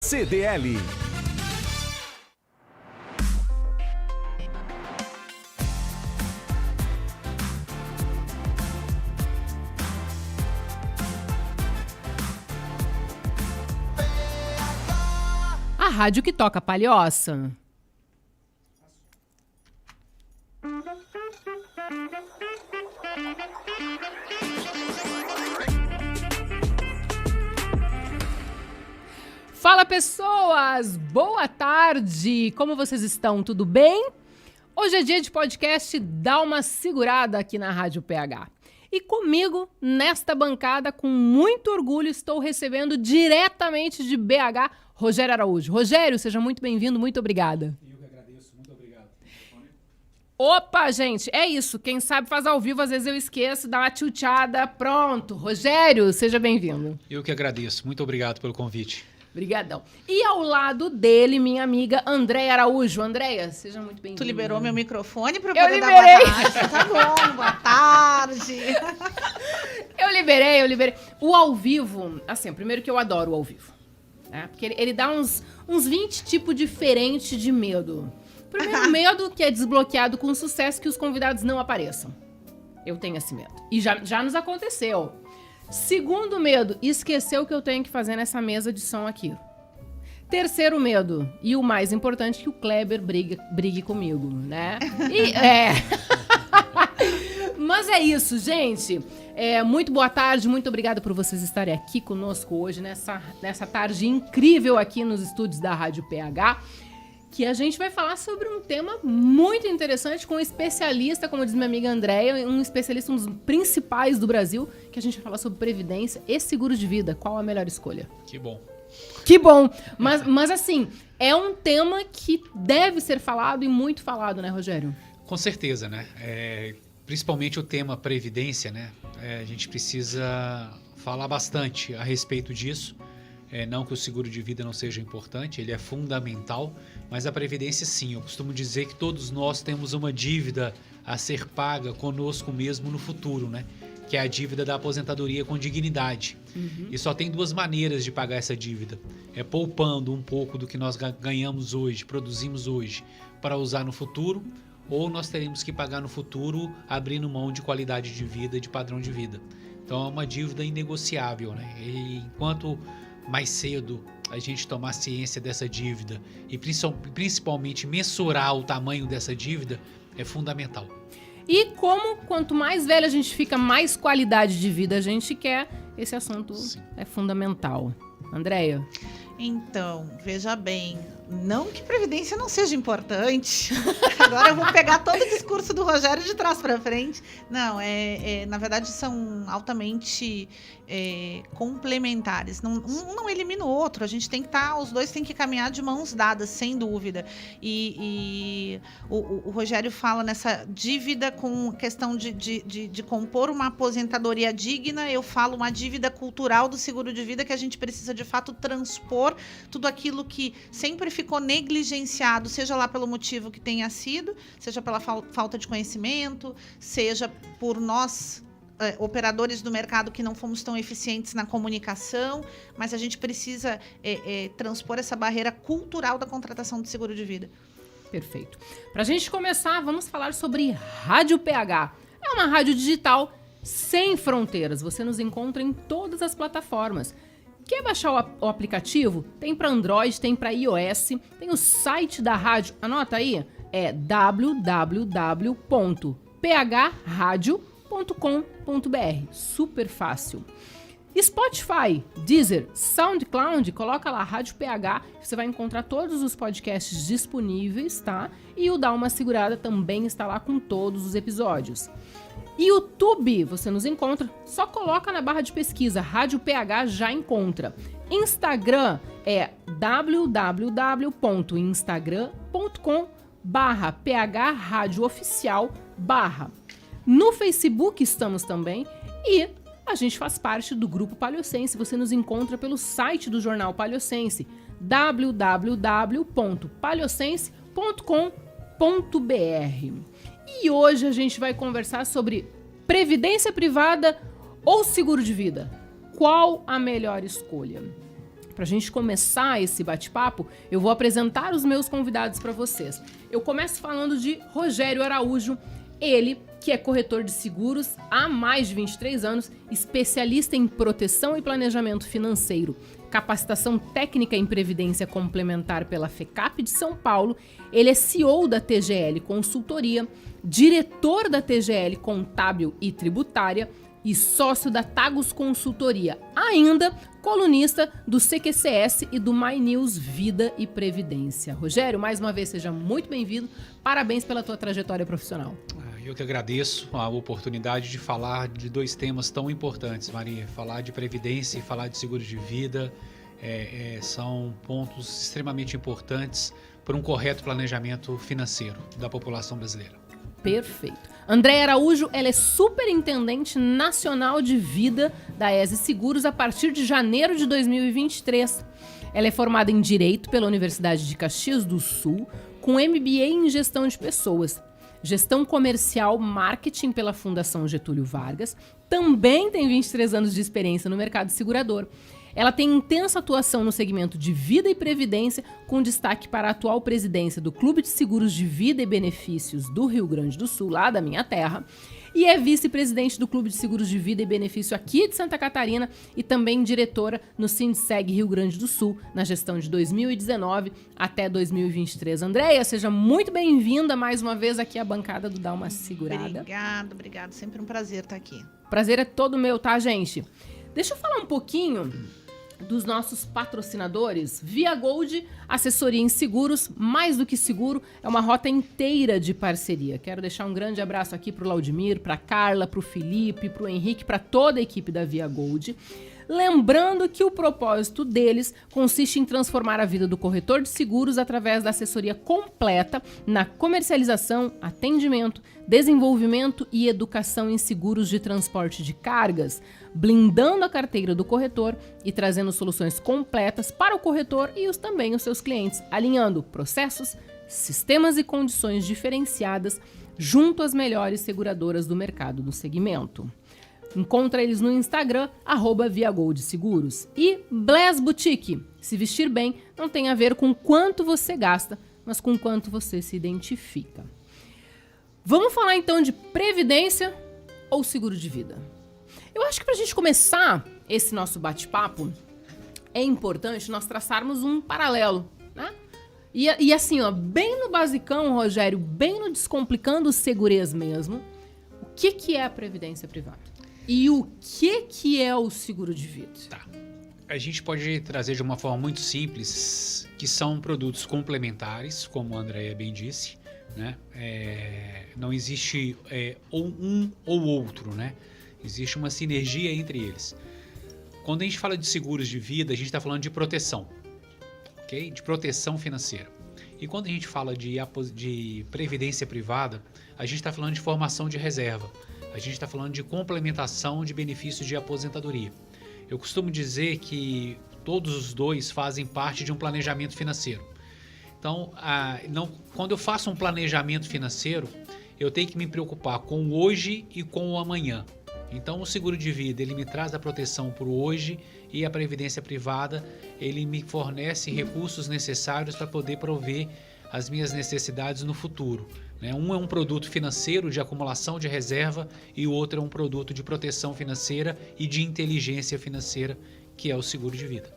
CDL. A rádio que toca palhoça. Fala, pessoas! Boa tarde! Como vocês estão? Tudo bem? Hoje é dia de podcast Dá Uma Segurada aqui na Rádio PH. E comigo, nesta bancada, com muito orgulho, estou recebendo diretamente de BH, Rogério Araújo. Rogério, seja muito bem-vindo, muito obrigada. Eu que agradeço, muito obrigado. Opa, gente, é isso. Quem sabe faz ao vivo, às vezes eu esqueço, dá uma tiltada, pronto. Rogério, seja bem-vindo. Eu que agradeço, muito obrigado pelo convite. Obrigadão. E ao lado dele, minha amiga Andréia Araújo. Andréia, seja muito bem-vinda. Tu liberou meu microfone para eu Eu poder liberei. dar boa tarde. Tá bom, boa tarde. Eu liberei. O ao vivo, assim, primeiro que eu adoro o ao vivo. Né? Porque ele dá uns 20 tipos diferentes de medo. Primeiro medo, que é desbloqueado com sucesso, que os convidados não apareçam. Eu tenho esse medo. E já nos aconteceu. Segundo medo, esquecer o que eu tenho que fazer nessa mesa de som aqui. Terceiro medo, e o mais importante, que o Kleber brigue comigo, né? Mas é isso, gente. Muito boa tarde, muito obrigada por vocês estarem aqui conosco hoje, nessa tarde incrível aqui nos estúdios da Rádio PH, que a gente vai falar sobre um tema muito interessante com um especialista, como diz minha amiga Andréia, um especialista, um dos principais do Brasil, que a gente vai falar sobre previdência e seguro de vida. Qual a melhor escolha? Que bom. Que bom! Mas assim, é um tema que deve ser falado e muito falado, né, Rogério? Com certeza, né? Principalmente o tema previdência, né? A gente precisa falar bastante a respeito disso. Não que o seguro de vida não seja importante, ele é fundamental, mas a previdência sim. Eu costumo dizer que todos nós temos uma dívida a ser paga conosco mesmo no futuro, né? Que é a dívida da aposentadoria com dignidade. Uhum. E só tem duas maneiras de pagar essa dívida. Poupando um pouco do que nós ganhamos hoje, produzimos hoje, para usar no futuro, ou nós teremos que pagar no futuro abrindo mão de qualidade de vida, de padrão de vida. Então é uma dívida inegociável, né? E enquanto mais cedo a gente tomar ciência dessa dívida e principalmente mensurar o tamanho dessa dívida é fundamental. E quanto mais velho a gente fica, mais qualidade de vida a gente quer, esse assunto Sim. é fundamental. Andréia? Então, veja bem, não que previdência não seja importante. Agora eu vou pegar todo o discurso do Rogério de trás para frente. Não, na verdade são altamente complementares. Um não elimina o outro. A gente tem que os dois têm que caminhar de mãos dadas, sem dúvida. E o Rogério fala nessa dívida com questão de compor uma aposentadoria digna. Eu falo uma dívida cultural do seguro de vida que a gente precisa de fato transpor tudo aquilo que sempre ficou negligenciado, seja lá pelo motivo que tenha sido, seja pela falta de conhecimento, seja por nós, operadores do mercado, que não fomos tão eficientes na comunicação, mas a gente precisa transpor essa barreira cultural da contratação de seguro de vida. Perfeito. Para a gente começar, vamos falar sobre Rádio PH. É uma rádio digital sem fronteiras. Você nos encontra em todas as plataformas. Quer baixar o aplicativo? Tem para Android, tem para iOS, tem o site da rádio, anota aí, é www.phradio.com.br, super fácil. Spotify, Deezer, SoundCloud, coloca lá Rádio PH, você vai encontrar todos os podcasts disponíveis, tá? E o Dá Uma Segurada também está lá com todos os episódios. YouTube, você nos encontra, só coloca na barra de pesquisa, Rádio PH já encontra. Instagram é www.instagram.com/phradioOficial/. No Facebook estamos também e a gente faz parte do Grupo Palhocense, você nos encontra pelo site do Jornal Palhocense, www.palhocense.com.br. E hoje a gente vai conversar sobre previdência privada ou seguro de vida. Qual a melhor escolha? Para a gente começar esse bate-papo, eu vou apresentar os meus convidados para vocês. Eu começo falando de Rogério Araújo, ele que é corretor de seguros há mais de 23 anos, especialista em proteção e planejamento financeiro, capacitação técnica em previdência complementar pela FECAP de São Paulo. Ele é CEO da TGL Consultoria, diretor da TGL Contábil e Tributária e sócio da Tagus Consultoria, ainda colunista do CQCS e do My News Vida e Previdência. Rogério, mais uma vez, seja muito bem-vindo. Parabéns pela tua trajetória profissional. Eu que agradeço a oportunidade de falar de dois temas tão importantes, Maria. Falar de previdência e falar de seguro de vida são pontos extremamente importantes para um correto planejamento financeiro da população brasileira. Perfeito. Andréia Araújo, ela é superintendente nacional de vida da ESE Seguros a partir de janeiro de 2023. Ela é formada em Direito pela Universidade de Caxias do Sul, com MBA em Gestão de Pessoas. Gestão Comercial Marketing pela Fundação Getúlio Vargas. Também tem 23 anos de experiência no mercado segurador. Ela tem intensa atuação no segmento de vida e previdência, com destaque para a atual presidência do Clube de Seguros de Vida e Benefícios do Rio Grande do Sul, lá da minha terra, e é vice-presidente do Clube de Seguros de Vida e Benefício aqui de Santa Catarina e também diretora no Sindseg Rio Grande do Sul, na gestão de 2019 até 2023. Andréia, seja muito bem-vinda mais uma vez aqui à bancada do Dá Uma Segurada. Obrigado. Sempre um prazer estar aqui. Prazer é todo meu, tá, gente? Deixa eu falar um pouquinho dos nossos patrocinadores. Via Gold, assessoria em seguros, mais do que seguro, é uma rota inteira de parceria. Quero deixar um grande abraço aqui pro Laudimir, pra Carla, pro Felipe, pro Henrique, para toda a equipe da Via Gold. Lembrando que o propósito deles consiste em transformar a vida do corretor de seguros através da assessoria completa na comercialização, atendimento, desenvolvimento e educação em seguros de transporte de cargas, blindando a carteira do corretor e trazendo soluções completas para o corretor e também os seus clientes, alinhando processos, sistemas e condições diferenciadas junto às melhores seguradoras do mercado do segmento. Encontra eles no Instagram, @ViaGoldSeguros. E Bless Boutique. Se vestir bem não tem a ver com quanto você gasta, mas com quanto você se identifica. Vamos falar então de previdência ou seguro de vida? Eu acho que para a gente começar esse nosso bate-papo, é importante nós traçarmos um paralelo, né? E assim, ó, bem no basicão, Rogério, bem no descomplicando segurez mesmo, o que é a previdência privada? E o que é o seguro de vida? Tá. A gente pode trazer de uma forma muito simples, que são produtos complementares, como a Andréia bem disse, né? Não existe ou um ou outro, né? Existe uma sinergia entre eles. Quando a gente fala de seguros de vida, a gente está falando de proteção, ok? De proteção financeira. E quando a gente fala de previdência privada, a gente está falando de formação de reserva. A gente está falando de complementação de benefícios de aposentadoria. Eu costumo dizer que todos os dois fazem parte de um planejamento financeiro. Então, quando eu faço um planejamento financeiro, eu tenho que me preocupar com o hoje e com o amanhã. Então, o seguro de vida, ele me traz a proteção para o hoje, e a previdência privada, ele me fornece recursos necessários para poder prover as minhas necessidades no futuro. Um é um produto financeiro de acumulação de reserva e o outro é um produto de proteção financeira e de inteligência financeira, que é o seguro de vida.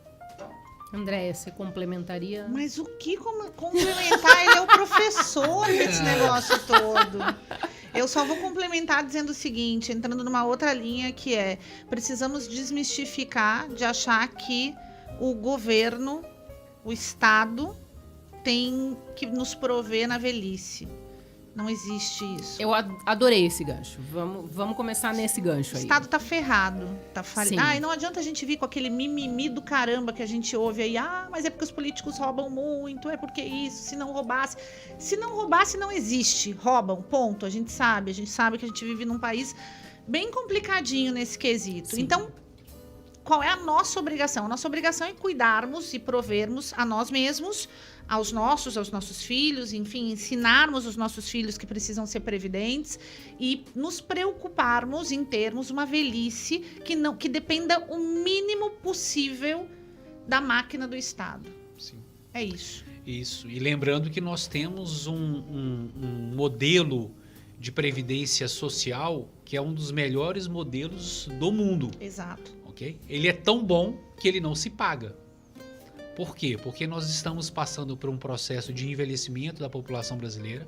Andréia, você complementaria? Mas o que complementar? Ele é o professor desse negócio todo. Eu só vou complementar dizendo o seguinte, entrando numa outra linha, que é: precisamos desmistificar de achar que o governo, o Estado, tem que nos prover na velhice. Não existe isso. Eu adorei esse gancho. Vamos começar nesse gancho aí. O Estado tá ferrado, tá falhando. Sim. E não adianta a gente vir com aquele mimimi do caramba que a gente ouve aí. Mas é porque os políticos roubam muito, é porque isso, se não roubasse. Se não roubasse, não existe. Roubam, ponto. A gente sabe que a gente vive num país bem complicadinho nesse quesito. Sim. Então, qual é a nossa obrigação? A nossa obrigação é cuidarmos e provermos a nós mesmos, aos nossos filhos, enfim, ensinarmos os nossos filhos que precisam ser previdentes e nos preocuparmos em termos uma velhice que dependa o mínimo possível da máquina do Estado. Sim. É isso. Isso. E lembrando que nós temos um modelo de previdência social que é um dos melhores modelos do mundo. Exato. Ok? Ele é tão bom que ele não se paga. Por quê? Porque nós estamos passando por um processo de envelhecimento da população brasileira.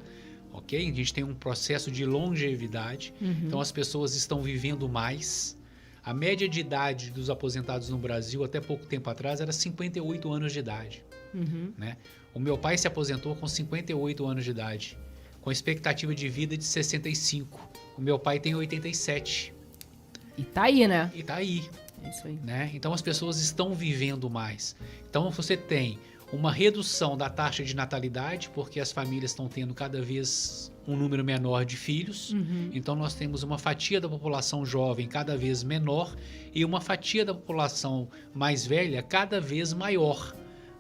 Ok? A gente tem um processo de longevidade. Então as pessoas estão vivendo mais. A média de idade dos aposentados no Brasil até pouco tempo atrás era 58 anos de idade. Né? O meu pai se aposentou com 58 anos de idade, com expectativa de vida de 65. O meu pai tem 87. E tá aí, né? E tá aí. É isso aí. Né? Então as pessoas estão vivendo mais. Então você tem uma redução da taxa de natalidade, porque as famílias estão tendo cada vez um número menor de filhos. Então nós temos uma fatia da população jovem cada vez menor e uma fatia da população mais velha cada vez maior.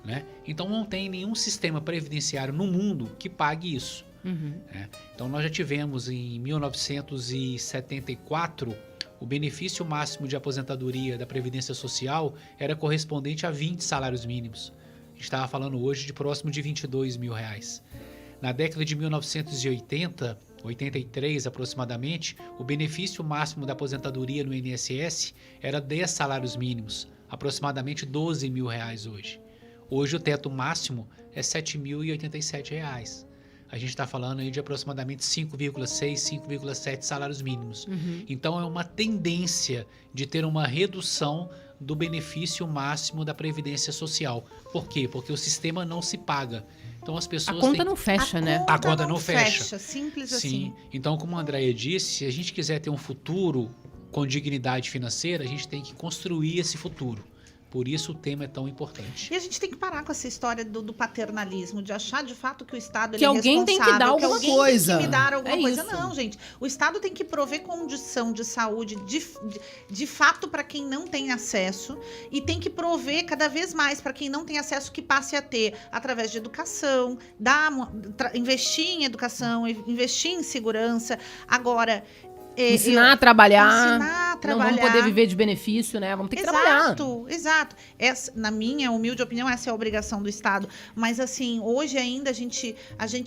Né? Então não tem nenhum sistema previdenciário no mundo que pague isso. Né? Então nós já tivemos em 1974 o benefício máximo de aposentadoria da Previdência Social era correspondente a 20 salários mínimos. A gente estava falando hoje de próximo de R$22 mil. Na década de 1980, 83 aproximadamente, o benefício máximo da aposentadoria no INSS era 10 salários mínimos, aproximadamente R$12 mil hoje. Hoje o teto máximo é R$ 7.087. A gente está falando aí de aproximadamente 5,6, 5,7 salários mínimos. Então é uma tendência de ter uma redução do benefício máximo da Previdência Social. Por quê? Porque o sistema não se paga. Então as pessoas A conta não fecha, né? A conta não fecha. Simples Sim. assim. Então, como a Andréia disse, se a gente quiser ter um futuro com dignidade financeira, a gente tem que construir esse futuro. Por isso o tema é tão importante. E a gente tem que parar com essa história do paternalismo, de achar de fato que o Estado Que ele é alguém tem que responsável, dar alguma que alguém coisa. tem que me dar alguma É coisa. isso. Não, gente. O Estado tem que prover condição de saúde de fato para quem não tem acesso e tem que prover cada vez mais para quem não tem acesso que passe a ter através de educação, investir em educação, investir em segurança. Agora, Ensinar a trabalhar. Ensinar a trabalhar. Não vamos poder viver de benefício, né? Vamos ter que trabalhar. Exato. Na minha humilde opinião, essa é a obrigação do Estado. Mas, assim, hoje ainda a gente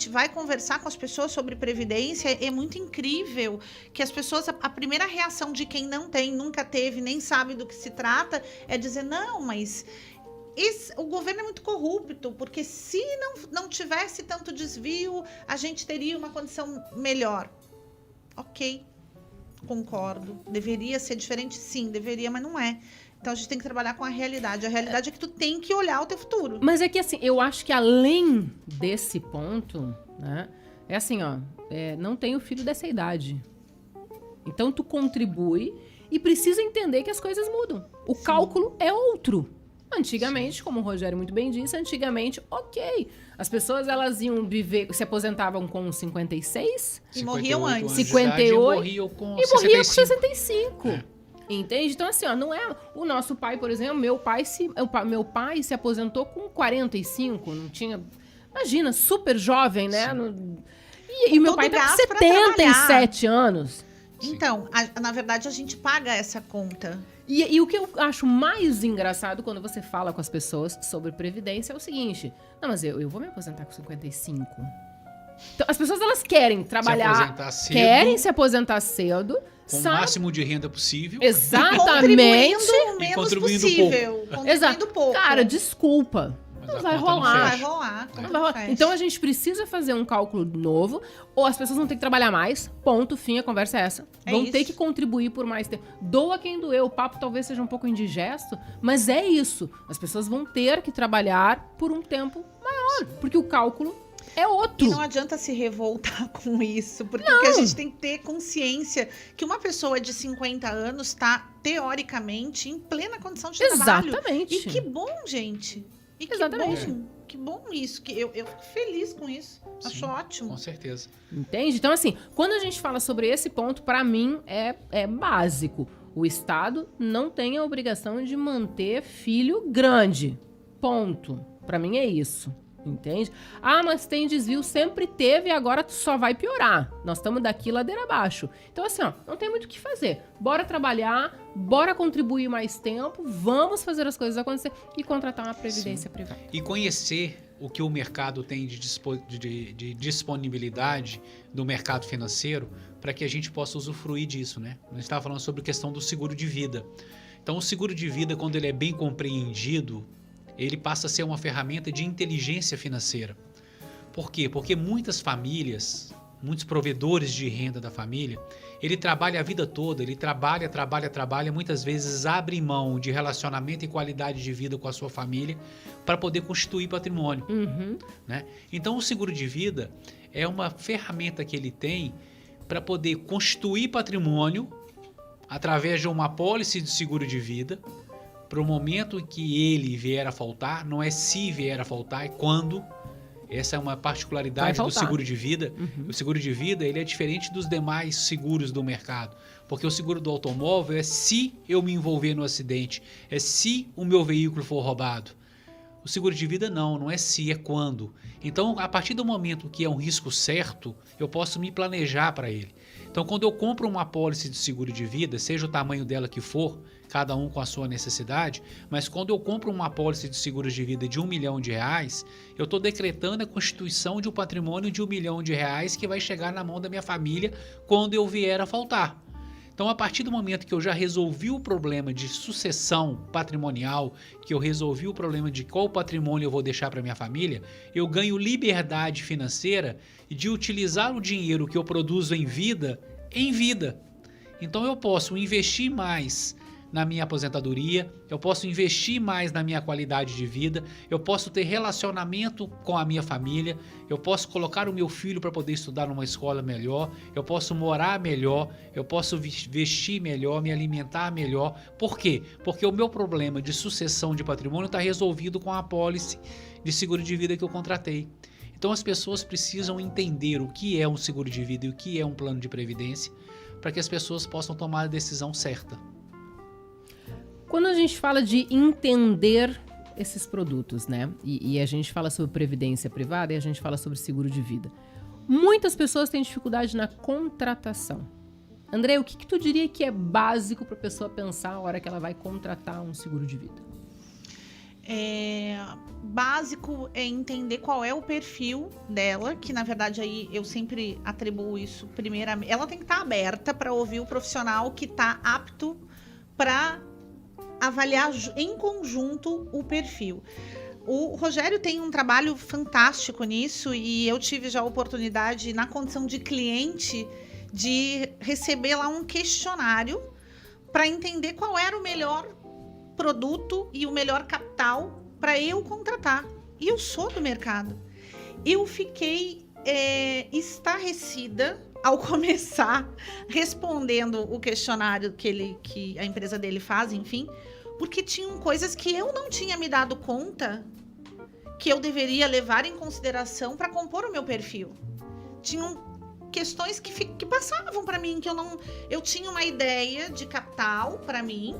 vai conversar com as pessoas sobre previdência. É muito incrível que as pessoas, a primeira reação de quem não tem, nunca teve, nem sabe do que se trata, é dizer, não, mas o governo é muito corrupto, porque se não tivesse tanto desvio, a gente teria uma condição melhor. Ok. Concordo. Deveria ser diferente? Sim, deveria, mas não é. Então a gente tem que trabalhar com a realidade. A realidade é que tu tem que olhar o teu futuro. Mas é que assim, eu acho que além desse ponto, né? É assim, ó, não tenho filho dessa idade. Então tu contribui e precisa entender que as coisas mudam. O cálculo é outro. Antigamente, como o Rogério muito bem disse, ok. As pessoas, elas iam viver, se aposentavam com 56 e morriam antes. 58 morriam com e 65. morriam com 65. Entende? Então, assim, ó, não é... O nosso pai, por exemplo, meu pai se aposentou com 45, não tinha... Imagina, super jovem, né? E meu pai tá com 77 anos. Então, na verdade, a gente paga essa conta. E o que eu acho mais engraçado quando você fala com as pessoas sobre previdência é o seguinte: não, mas eu vou me aposentar com 55. Então, as pessoas, elas querem trabalhar, querem se aposentar cedo, com o máximo de renda possível. Exatamente. Contribuindo o menos possível. Exato. Pouco. Cara, desculpa. Não vai rolar. Não vai rolar. Então a gente precisa fazer um cálculo novo, ou as pessoas vão ter que trabalhar mais. Ponto, fim, a conversa é essa. Vão ter que contribuir por mais tempo. Doa quem doer. O papo talvez seja um pouco indigesto, mas é isso. As pessoas vão ter que trabalhar por um tempo maior, porque o cálculo é outro. E não adianta se revoltar com isso, porque o que a gente tem que ter consciência que uma pessoa de 50 anos está, teoricamente, em plena condição de trabalho. Exatamente. E que bom, gente. E exatamente. Que bom isso. Que eu fico feliz com isso. Sim, acho ótimo. Com certeza. Entende? Então, assim, quando a gente fala sobre esse ponto, pra mim, é básico. O Estado não tem a obrigação de manter filho grande. Ponto. Pra mim é isso. Entende? Ah, mas tem desvio, sempre teve e agora só vai piorar. Nós estamos daqui ladeira abaixo. Então, assim, ó, não tem muito o que fazer. Bora trabalhar, bora contribuir mais tempo, vamos fazer as coisas acontecer e contratar uma previdência privada. E conhecer o que o mercado tem de disponibilidade do mercado financeiro para que a gente possa usufruir disso, né? A gente estava falando sobre a questão do seguro de vida. Então, o seguro de vida, quando ele é bem compreendido, ele passa a ser uma ferramenta de inteligência financeira. Por quê? Porque muitas famílias, muitos provedores de renda da família, ele trabalha a vida toda, ele trabalha, muitas vezes abre mão de relacionamento e qualidade de vida com a sua família para poder constituir patrimônio. Né? Então, o seguro de vida é uma ferramenta que ele tem para poder constituir patrimônio através de uma apólice de seguro de vida, para o momento que ele vier a faltar, não é se vier a faltar, é quando. Essa é uma particularidade do seguro de vida. O seguro de vida ele é diferente dos demais seguros do mercado, porque o seguro do automóvel é se eu me envolver no acidente, é se o meu veículo for roubado. O seguro de vida não é se, é quando. Então, a partir do momento que é um risco certo, eu posso me planejar para ele. Então, quando eu compro uma apólice de seguro de vida, seja o tamanho dela que for, cada um com a sua necessidade, mas quando eu compro uma apólice de seguros de vida de R$1 milhão, eu estou decretando a constituição de um patrimônio de R$1 milhão que vai chegar na mão da minha família quando eu vier a faltar. Então, a partir do momento que eu já resolvi o problema de sucessão patrimonial, que eu resolvi o problema de qual patrimônio eu vou deixar para minha família, eu ganho liberdade financeira de utilizar o dinheiro que eu produzo em vida. Então, eu posso investir mais na minha aposentadoria, eu posso investir mais na minha qualidade de vida, eu posso ter relacionamento com a minha família, eu posso colocar o meu filho para poder estudar numa escola melhor, eu posso morar melhor, eu posso vestir melhor, me alimentar melhor. Por quê? Porque o meu problema de sucessão de patrimônio está resolvido com a apólice de seguro de vida que eu contratei. Então as pessoas precisam entender o que é um seguro de vida e o que é um plano de previdência para que as pessoas possam tomar a decisão certa. Quando a gente fala de entender esses produtos, né? E a gente fala sobre previdência privada e a gente fala sobre seguro de vida. Muitas pessoas têm dificuldade na contratação. André, o que tu diria que é básico para a pessoa pensar a hora que ela vai contratar um seguro de vida? Básico é entender qual é o perfil dela, que na verdade aí eu sempre atribuo isso primeiramente. Ela tem que estar aberta para ouvir o profissional que está apto para avaliar em conjunto o perfil. O Rogério tem um trabalho fantástico nisso e eu tive já a oportunidade, na condição de cliente, de receber lá um questionário para entender qual era o melhor produto e o melhor capital para eu contratar. E eu sou do mercado. Eu fiquei estarrecida ao começar respondendo o questionário que a empresa dele faz, enfim, porque tinham coisas que eu não tinha me dado conta que eu deveria levar em consideração para compor o meu perfil. Tinham questões que passavam para mim, que eu tinha uma ideia de capital para mim,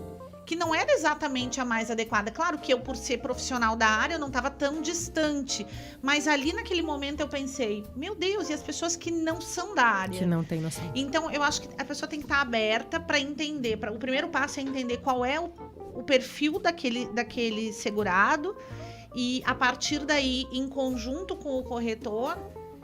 que não era exatamente a mais adequada. Claro que eu, por ser profissional da área, eu não estava tão distante. Mas ali, naquele momento, eu pensei, meu Deus, e as pessoas que não são da área? Que não tem noção. Então, eu acho que a pessoa tem que estar aberta para entender. O primeiro passo é entender qual é o perfil daquele segurado. E, a partir daí, em conjunto com o corretor,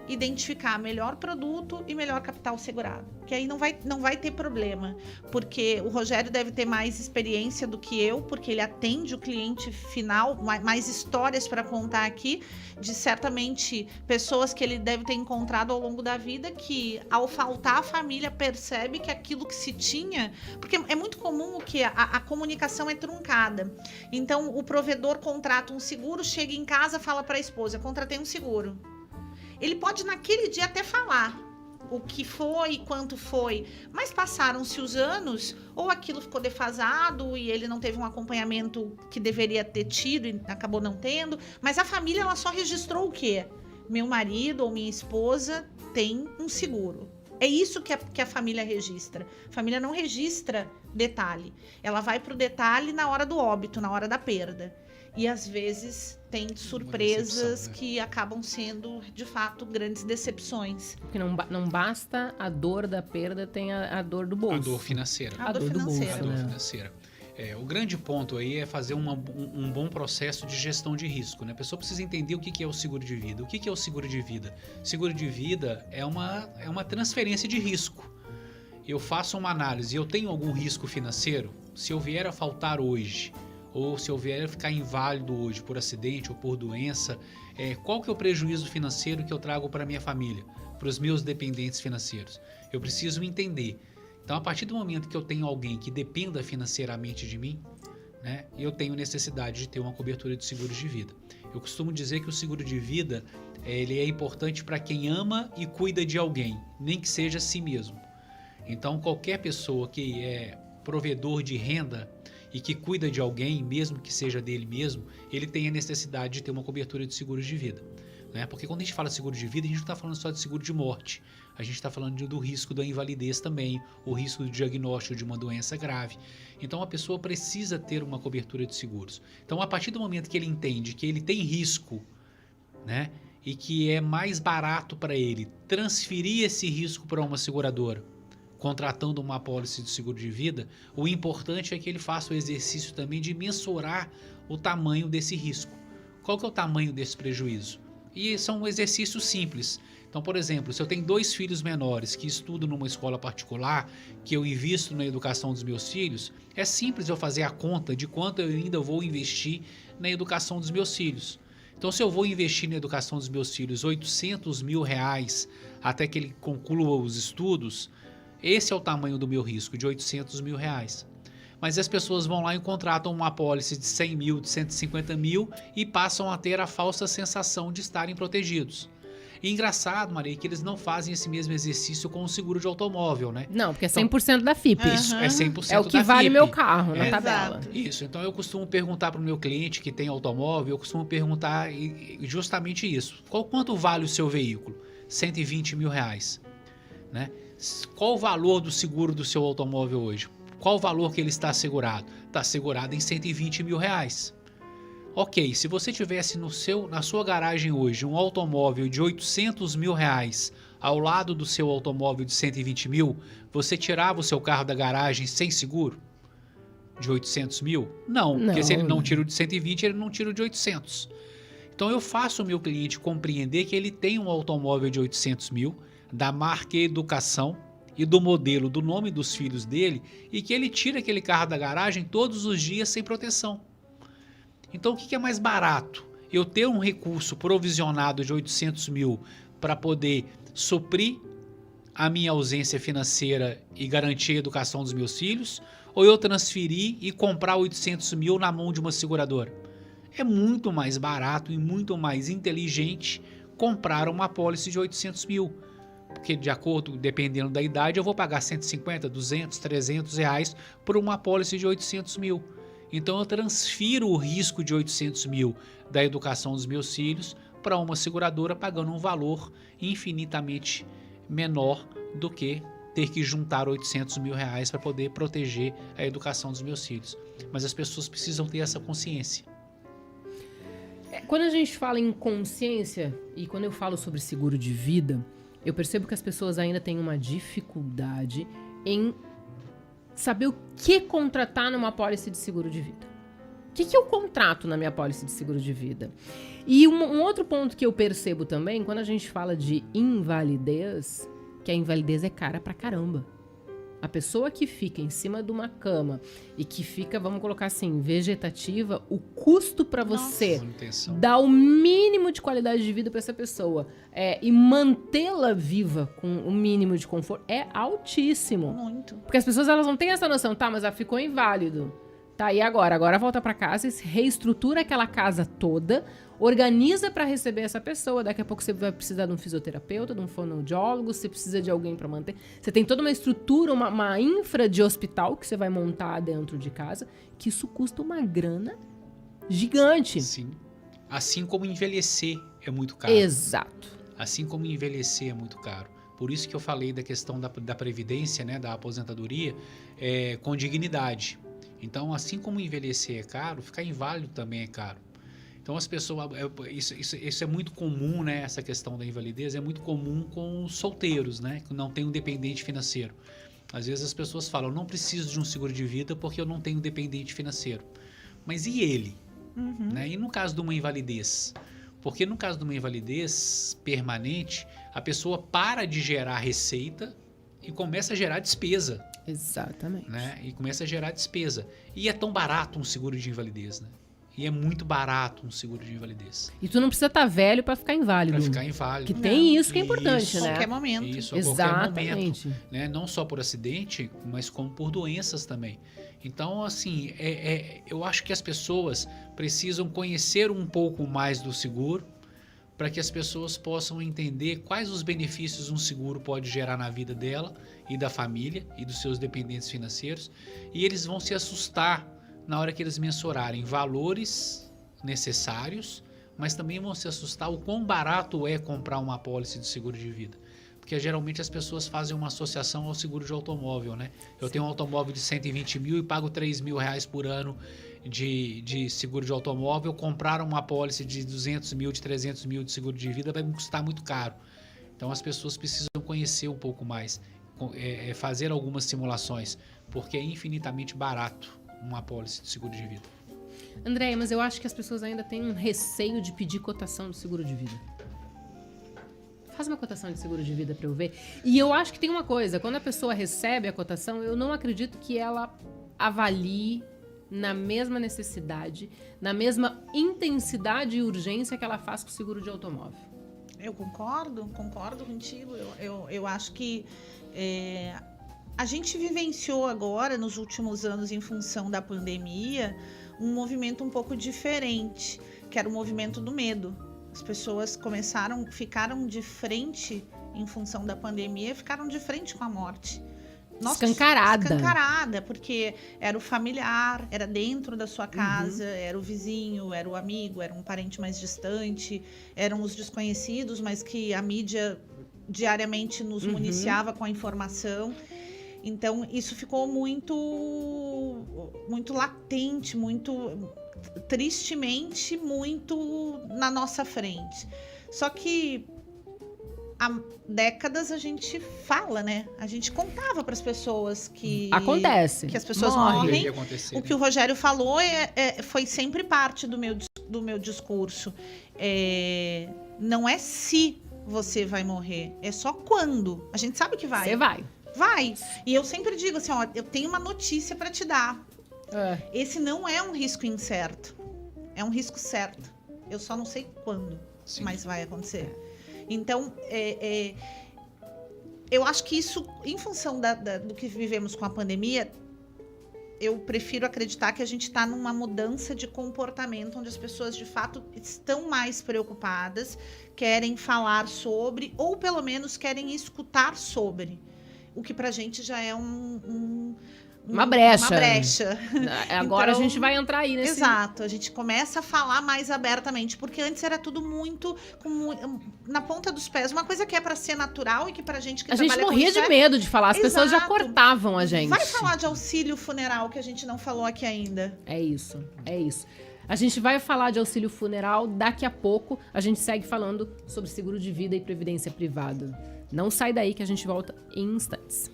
identificar melhor produto e melhor capital segurado, que aí não vai ter problema, porque o Rogério deve ter mais experiência do que eu, porque ele atende o cliente final, mais histórias para contar aqui, de certamente pessoas que ele deve ter encontrado ao longo da vida, que ao faltar a família percebe que aquilo que se tinha, porque é muito comum que a comunicação é truncada, então o provedor contrata um seguro, chega em casa, fala para a esposa, contratei um seguro. Ele pode naquele dia até falar o que foi, quanto foi, mas passaram-se os anos, ou aquilo ficou defasado e ele não teve um acompanhamento que deveria ter tido e acabou não tendo, mas a família ela só registrou o quê? Meu marido ou minha esposa tem um seguro. É isso que a família registra. A família não registra detalhe. Ela vai para o detalhe na hora do óbito, na hora da perda. e às vezes tem surpresas decepção, né? que acabam sendo, de fato, grandes decepções. Porque não basta a dor da perda, tem a dor do bolso. A dor financeira. A dor dor do bolso, financeira. A dor né? financeira. O grande ponto aí é fazer um bom processo de gestão de risco, né? A pessoa precisa entender o que é o seguro de vida. O que é o seguro de vida? Seguro de vida é uma transferência de risco. Eu faço uma análise, eu tenho algum risco financeiro? Se eu vier a faltar hoje, ou se eu vier a ficar inválido hoje por acidente ou por doença, qual que é o prejuízo financeiro que eu trago para minha família, para os meus dependentes financeiros? Eu preciso entender. Então, a partir do momento que eu tenho alguém que dependa financeiramente de mim, né, eu tenho necessidade de ter uma cobertura de seguros de vida. Eu costumo dizer que o seguro de vida ele é importante para quem ama e cuida de alguém, nem que seja a si mesmo. Então, qualquer pessoa que é provedor de renda e que cuida de alguém, mesmo que seja dele mesmo, ele tem a necessidade de ter uma cobertura de seguros de vida. Né? Porque quando a gente fala de seguro de vida, a gente não está falando só de seguro de morte. A gente está falando do risco da invalidez também, o risco do diagnóstico de uma doença grave. Então, a pessoa precisa ter uma cobertura de seguros. Então, a partir do momento que ele entende que ele tem risco, né, e que é mais barato para ele transferir esse risco para uma seguradora, contratando uma apólice de seguro de vida, o importante é que ele faça o exercício também de mensurar o tamanho desse risco. Qual que é o tamanho desse prejuízo? E são um exercício simples. Então, por exemplo, se eu tenho 2 filhos menores que estudam numa escola particular, que eu invisto na educação dos meus filhos, é simples eu fazer a conta de quanto eu ainda vou investir na educação dos meus filhos. Então, se eu vou investir na educação dos meus filhos R$800 mil até que ele conclua os estudos, esse é o tamanho do meu risco, de R$800 mil. Mas as pessoas vão lá e contratam uma apólice de 100 mil, de 150 mil e passam a ter a falsa sensação de estarem protegidos. E engraçado, Maria, que eles não fazem esse mesmo exercício com o seguro de automóvel, né? Não, porque é 100% da FIP. Isso, é 100% É o que da vale FIP. meu carro na tabela. Exato. Isso, então eu costumo perguntar para o meu cliente que tem automóvel, eu costumo perguntar justamente isso. Quanto vale o seu veículo? R$120 mil, né? Qual o valor do seguro do seu automóvel hoje? Qual o valor que ele está assegurado? Está assegurado em R$120 mil. Ok, se você tivesse na sua garagem hoje um automóvel de R$800 mil ao lado do seu automóvel de 120 mil, você tirava o seu carro da garagem sem seguro? De 800 mil? Não, porque se ele não tira o de 120, ele não tira o de 800. Então eu faço o meu cliente compreender que ele tem um automóvel de 800 mil, da marca Educação e do modelo, do nome dos filhos dele, e que ele tira aquele carro da garagem todos os dias sem proteção. Então o que é mais barato? Eu ter um recurso provisionado de 800 mil para poder suprir a minha ausência financeira e garantir a educação dos meus filhos, ou eu transferir e comprar 800 mil na mão de uma seguradora? É muito mais barato e muito mais inteligente comprar uma apólice de 800 mil. Porque de acordo, dependendo da idade, eu vou pagar 150, 200, 300 reais por uma apólice de 800 mil. Então eu transfiro o risco de 800 mil da educação dos meus filhos para uma seguradora pagando um valor infinitamente menor do que ter que juntar 800 mil reais para poder proteger a educação dos meus filhos. Mas as pessoas precisam ter essa consciência. Quando a gente fala em consciência e quando eu falo sobre seguro de vida, eu percebo que as pessoas ainda têm uma dificuldade em saber o que contratar numa apólice de seguro de vida. O que eu contrato na minha apólice de seguro de vida? E um outro ponto que eu percebo também, quando a gente fala de invalidez, que a invalidez é cara pra caramba. A pessoa que fica em cima de uma cama e que fica, vamos colocar assim, vegetativa, o custo para você dar o mínimo de qualidade de vida para essa pessoa e mantê-la viva com o mínimo de conforto é altíssimo. Muito. Porque as pessoas elas não têm essa noção, tá, mas ela ficou inválido. Tá, e agora? Agora volta para casa, reestrutura aquela casa toda, organiza para receber essa pessoa. Daqui a pouco você vai precisar de um fisioterapeuta, de um fonoaudiólogo, você precisa de alguém para manter. Você tem toda uma estrutura, uma infra de hospital que você vai montar dentro de casa, que isso custa uma grana gigante. Sim. Assim como envelhecer é muito caro. Exato. Assim como envelhecer é muito caro. Por isso que eu falei da questão da previdência, né, da aposentadoria, com dignidade. Então, assim como envelhecer é caro, ficar inválido também é caro. Então, as pessoas... Isso é muito comum, né? Essa questão da invalidez é muito comum com os solteiros, né? Que não tem um dependente financeiro. Às vezes as pessoas falam, não preciso de um seguro de vida porque eu não tenho dependente financeiro. Mas e ele? Né? E no caso de uma invalidez? Porque no caso de uma invalidez permanente, a pessoa para de gerar receita e começa a gerar despesa. Exatamente. Né? E começa a gerar despesa. E é tão barato um seguro de invalidez, né? E é muito barato um seguro de invalidez. E tu não precisa estar velho para ficar inválido. Para ficar inválido. Que tem isso que é importante, Isso, né? A qualquer momento. Isso, a Exatamente. qualquer momento. Né? Não só por acidente, mas como por doenças também. Então, assim, eu acho que as pessoas precisam conhecer um pouco mais do seguro para que as pessoas possam entender quais os benefícios um seguro pode gerar na vida dela e da família e dos seus dependentes financeiros. E eles vão se assustar na hora que eles mensurarem valores necessários, mas também vão se assustar o quão barato é comprar uma apólice de seguro de vida. Porque geralmente as pessoas fazem uma associação ao seguro de automóvel, né? Eu tenho um automóvel de 120 mil e pago 3 mil reais por ano de seguro de automóvel. Comprar uma apólice de 200 mil, de 300 mil de seguro de vida vai me custar muito caro. Então as pessoas precisam conhecer um pouco mais, fazer algumas simulações, porque é infinitamente barato uma apólice de seguro de vida. André, mas eu acho que as pessoas ainda têm um receio de pedir cotação de seguro de vida. Faz uma cotação de seguro de vida para eu ver. E eu acho que tem uma coisa, quando a pessoa recebe a cotação, eu não acredito que ela avalie na mesma necessidade, na mesma intensidade e urgência que ela faz com o seguro de automóvel. Eu concordo contigo. Eu acho que a gente vivenciou agora, nos últimos anos, em função da pandemia, um movimento um pouco diferente, que era o movimento do medo. As pessoas ficaram de frente, em função da pandemia, ficaram de frente com a morte. Nossa, escancarada, porque era o familiar, era dentro da sua casa, era o vizinho, era o amigo, era um parente mais distante, eram os desconhecidos, mas que a mídia diariamente nos municiava com a informação. Então, isso ficou muito latente, muito tristemente, muito na nossa frente. Só que há décadas a gente fala, né? A gente contava para as pessoas que as pessoas morrem. O que o Rogério falou foi sempre parte do meu discurso. Não é se você vai morrer, é só quando. A gente sabe que vai. Você vai. Vai. E eu sempre digo assim, ó, eu tenho uma notícia para te dar. Esse não é um risco incerto. É um risco certo. Eu só não sei quando, mas vai acontecer. Então, eu acho que isso, em função do que vivemos com a pandemia, eu prefiro acreditar que a gente está numa mudança de comportamento, onde as pessoas, de fato, estão mais preocupadas, querem falar sobre, ou pelo menos querem escutar sobre. O que pra gente já é uma brecha. Agora então, a gente vai entrar aí nesse... Exato, a gente começa a falar mais abertamente, porque antes era tudo muito na ponta dos pés, uma coisa que é pra ser natural e que pra gente que a trabalha gente morria com isso de medo de falar, as pessoas já cortavam a gente. Vai falar de auxílio funeral, que a gente não falou aqui ainda. É isso. A gente vai falar de auxílio funeral daqui a pouco. A gente segue falando sobre seguro de vida e previdência privada. Não sai daí que a gente volta em instantes.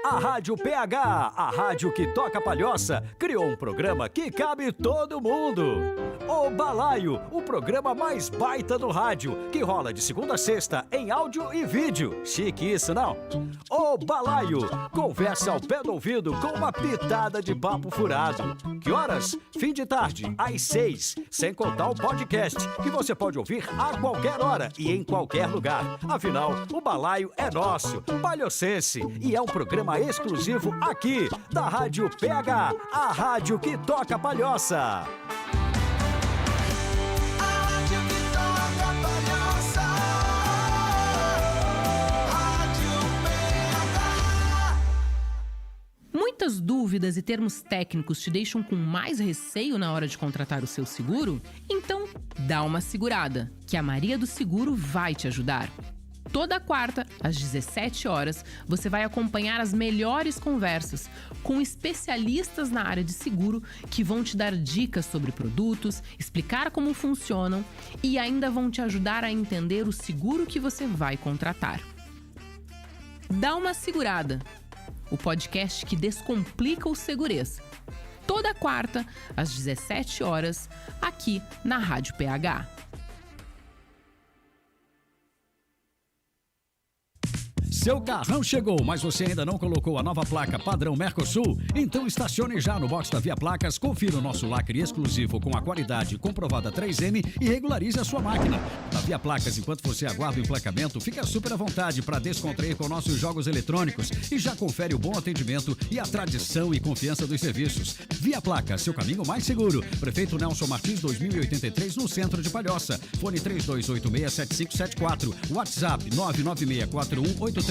A Rádio PH, a rádio que toca palhoça, criou um programa que cabe todo mundo. O Balaio, o programa mais baita do rádio, que rola de segunda a sexta em áudio e vídeo. Chique isso, não? O Balaio, conversa ao pé do ouvido com uma pitada de papo furado. Que horas? Fim de tarde, às 6, sem contar o podcast, que você pode ouvir a qualquer hora e em qualquer lugar. Afinal, o Balaio é nosso, palhocense, e é um programa exclusivo aqui, da Rádio PH, a rádio que toca palhoça. Muitas dúvidas e termos técnicos te deixam com mais receio na hora de contratar o seu seguro? Então, dá uma segurada, que a Maria do Seguro vai te ajudar. Toda quarta, às 17 horas, você vai acompanhar as melhores conversas com especialistas na área de seguro que vão te dar dicas sobre produtos, explicar como funcionam e ainda vão te ajudar a entender o seguro que você vai contratar. Dá uma segurada. O podcast que descomplica o segurez. Toda quarta, às 17 horas, aqui na Rádio PH. Seu carrão chegou, mas você ainda não colocou a nova placa padrão Mercosul? Então estacione já no box da Via Placas, confira o nosso lacre exclusivo com a qualidade comprovada 3M e regularize a sua máquina. Na Via Placas, enquanto você aguarda o emplacamento, fica super à vontade para descontrair com nossos jogos eletrônicos e já confere o bom atendimento e a tradição e confiança dos serviços. Via Placas, seu caminho mais seguro. Prefeito Nelson Martins, 2083, no centro de Palhoça. Fone 32867574. WhatsApp 996418363.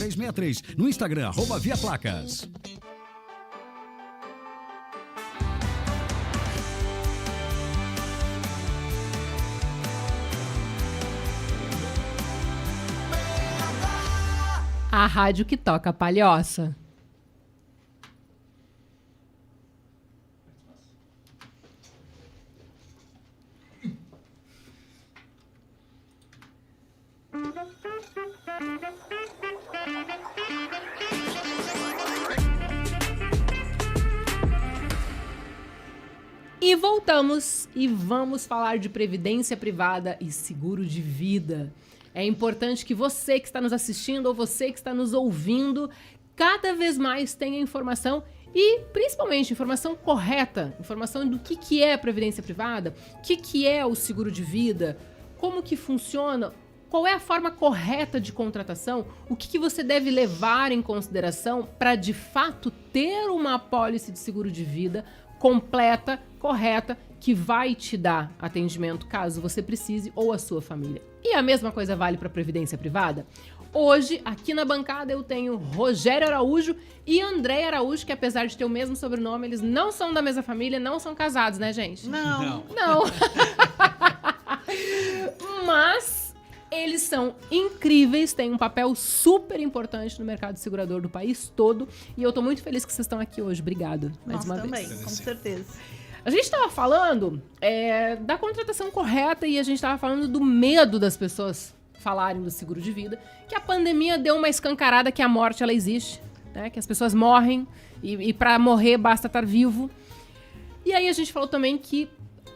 No Instagram, @Via Placas. A rádio que toca palhoça. E voltamos e vamos falar de previdência privada e seguro de vida. É importante que você que está nos assistindo ou você que está nos ouvindo cada vez mais tenha informação e, principalmente, informação correta, informação do que é a previdência privada, o que é o seguro de vida, como que funciona, qual é a forma correta de contratação, o que você deve levar em consideração para, de fato, ter uma apólice de seguro de vida completa, correta, que vai te dar atendimento caso você precise ou a sua família. E a mesma coisa vale para a previdência privada? Hoje, aqui na bancada, eu tenho Rogério Araújo e André Araújo, que apesar de ter o mesmo sobrenome, eles não são da mesma família, não são casados, né, gente? Não. Mas eles são incríveis, têm um papel super importante no mercado segurador do país todo. E eu tô muito feliz que vocês estão aqui hoje. Obrigado, mais uma também, vez. com certeza. A gente estava falando da contratação correta e a gente estava falando do medo das pessoas falarem do seguro de vida, que a pandemia deu uma escancarada que a morte ela existe, né? Que as pessoas morrem e para morrer basta estar vivo. E aí a gente falou também que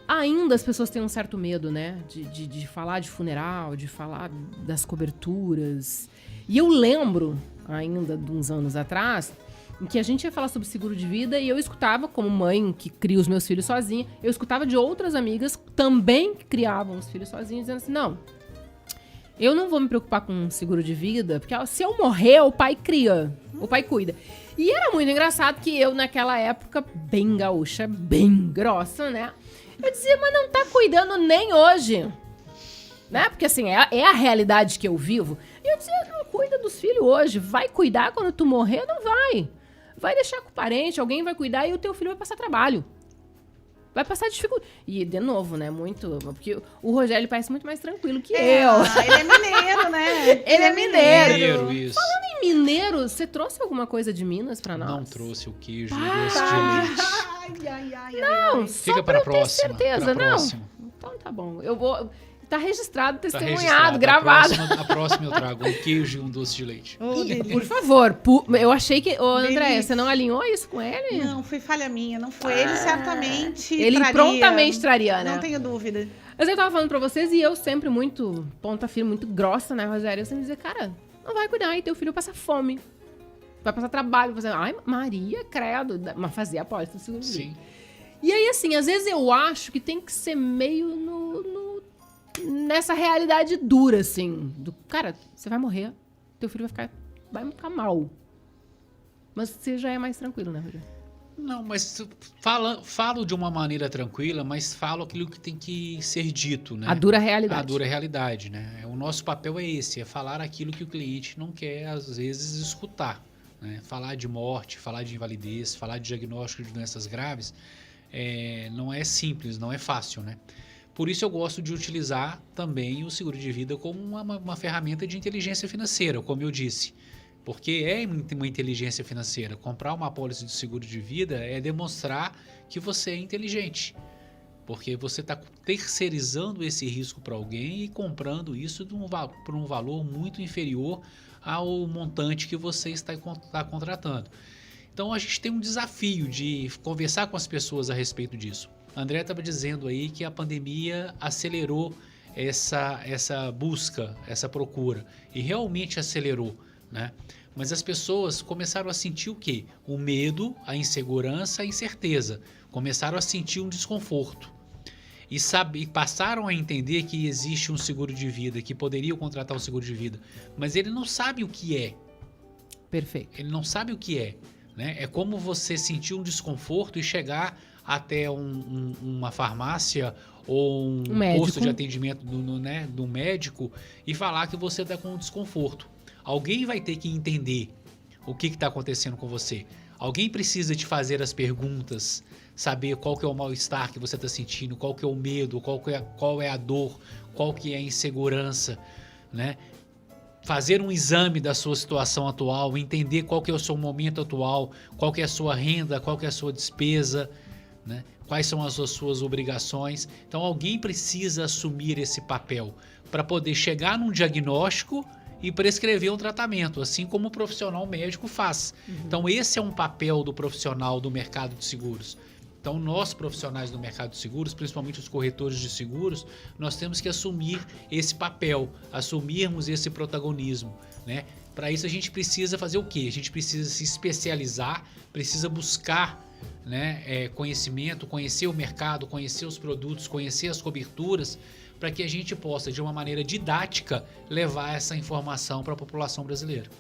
ainda as pessoas têm um certo medo, né? De falar de funeral, de falar das coberturas. E eu lembro ainda de uns anos atrás em que a gente ia falar sobre seguro de vida e eu escutava, como mãe que cria os meus filhos sozinha, eu escutava de outras amigas também que criavam os filhos sozinhas, dizendo assim, não, eu não vou me preocupar com seguro de vida, porque se eu morrer, o pai cria, o pai cuida. E era muito engraçado que eu, naquela época, bem gaúcha, bem grossa, né? Eu dizia, mas não tá cuidando nem hoje, né? Porque assim, é a realidade que eu vivo. E eu dizia, não cuida dos filhos hoje, vai cuidar quando tu morrer? Não vai. Vai deixar com o parente, alguém vai cuidar e o teu filho vai passar trabalho. Vai passar dificuldade. E, de novo, né, muito... Porque o Rogério parece muito mais tranquilo que eu. Ele é mineiro, né? Ele é mineiro. Mineiro, isso. Falando em mineiro, você trouxe alguma coisa de Minas pra nós? Não trouxe o queijo e o doce de leite. Ai. Não, só Fica pra para a eu ter próxima. certeza, Pra não? próxima. Então tá bom. Eu vou... Tá registrado, Tá testemunhado, registrado. gravado. A próxima eu trago um queijo e um doce de leite. Por favor, eu achei que... Ô, André, Delícia. você não alinhou isso com ele? Não, foi falha minha, não foi. Ele certamente Ele traria. prontamente traria, né? Não tenho dúvida. Mas eu tava falando pra vocês e eu sempre muito ponta firme, muito grossa, né, Rogério? Eu sempre dizia, cara, não vai cuidar, e teu filho passa fome. Vai passar trabalho, vai fazer, ai, Maria, credo. Mas fazia apólice do seguro de vida. Sim. E aí, assim, às vezes eu acho que tem que ser meio nessa realidade dura, assim. Do, cara, você vai morrer, teu filho vai ficar mal. Mas você já é mais tranquilo, né, Rogério? Não, mas falo de uma maneira tranquila, mas falo aquilo que tem que ser dito, né? A dura realidade. A dura realidade, né? O nosso papel é esse, é falar aquilo que o cliente não quer, às vezes, escutar, né? Falar de morte, falar de invalidez, falar de diagnóstico de doenças graves, não é simples, não é fácil, né? Por isso eu gosto de utilizar também o seguro de vida como uma ferramenta de inteligência financeira, como eu disse. Porque é uma inteligência financeira. Comprar uma apólice de seguro de vida é demonstrar que você é inteligente. Porque você está terceirizando esse risco para alguém e comprando isso por um valor muito inferior ao montante que você está contratando. Então a gente tem um desafio de conversar com as pessoas a respeito disso. A André estava dizendo aí que a pandemia acelerou essa busca, essa procura. E realmente acelerou, né? Mas as pessoas começaram a sentir o quê? O medo, a insegurança, a incerteza. Começaram a sentir um desconforto. E passaram a entender que existe um seguro de vida, que poderiam contratar um seguro de vida. Mas ele não sabe o que é. Perfeito. Ele não sabe o que é, né? É como você sentir um desconforto e chegar até uma farmácia ou um posto de atendimento do médico e falar que você está com um desconforto. Alguém vai ter que entender o que está acontecendo com você. Alguém precisa te fazer as perguntas, saber qual que é o mal-estar que você está sentindo, qual que é o medo, qual é a dor, qual que é a insegurança, né? Fazer um exame da sua situação atual, entender qual que é o seu momento atual, qual que é a sua renda, qual que é a sua despesa, né? Quais são as suas obrigações. Então alguém precisa assumir esse papel para poder chegar num diagnóstico e prescrever um tratamento, assim como o profissional médico faz. Então esse é um papel do profissional do mercado de seguros. Então nós profissionais do mercado de seguros, principalmente os corretores de seguros, nós temos que assumir esse papel, assumirmos esse protagonismo, né? Para isso a gente precisa fazer o quê? A gente precisa se especializar, precisa buscar, né, conhecimento, conhecer o mercado, conhecer os produtos, conhecer as coberturas, para que a gente possa, de uma maneira didática, levar essa informação para a população brasileira.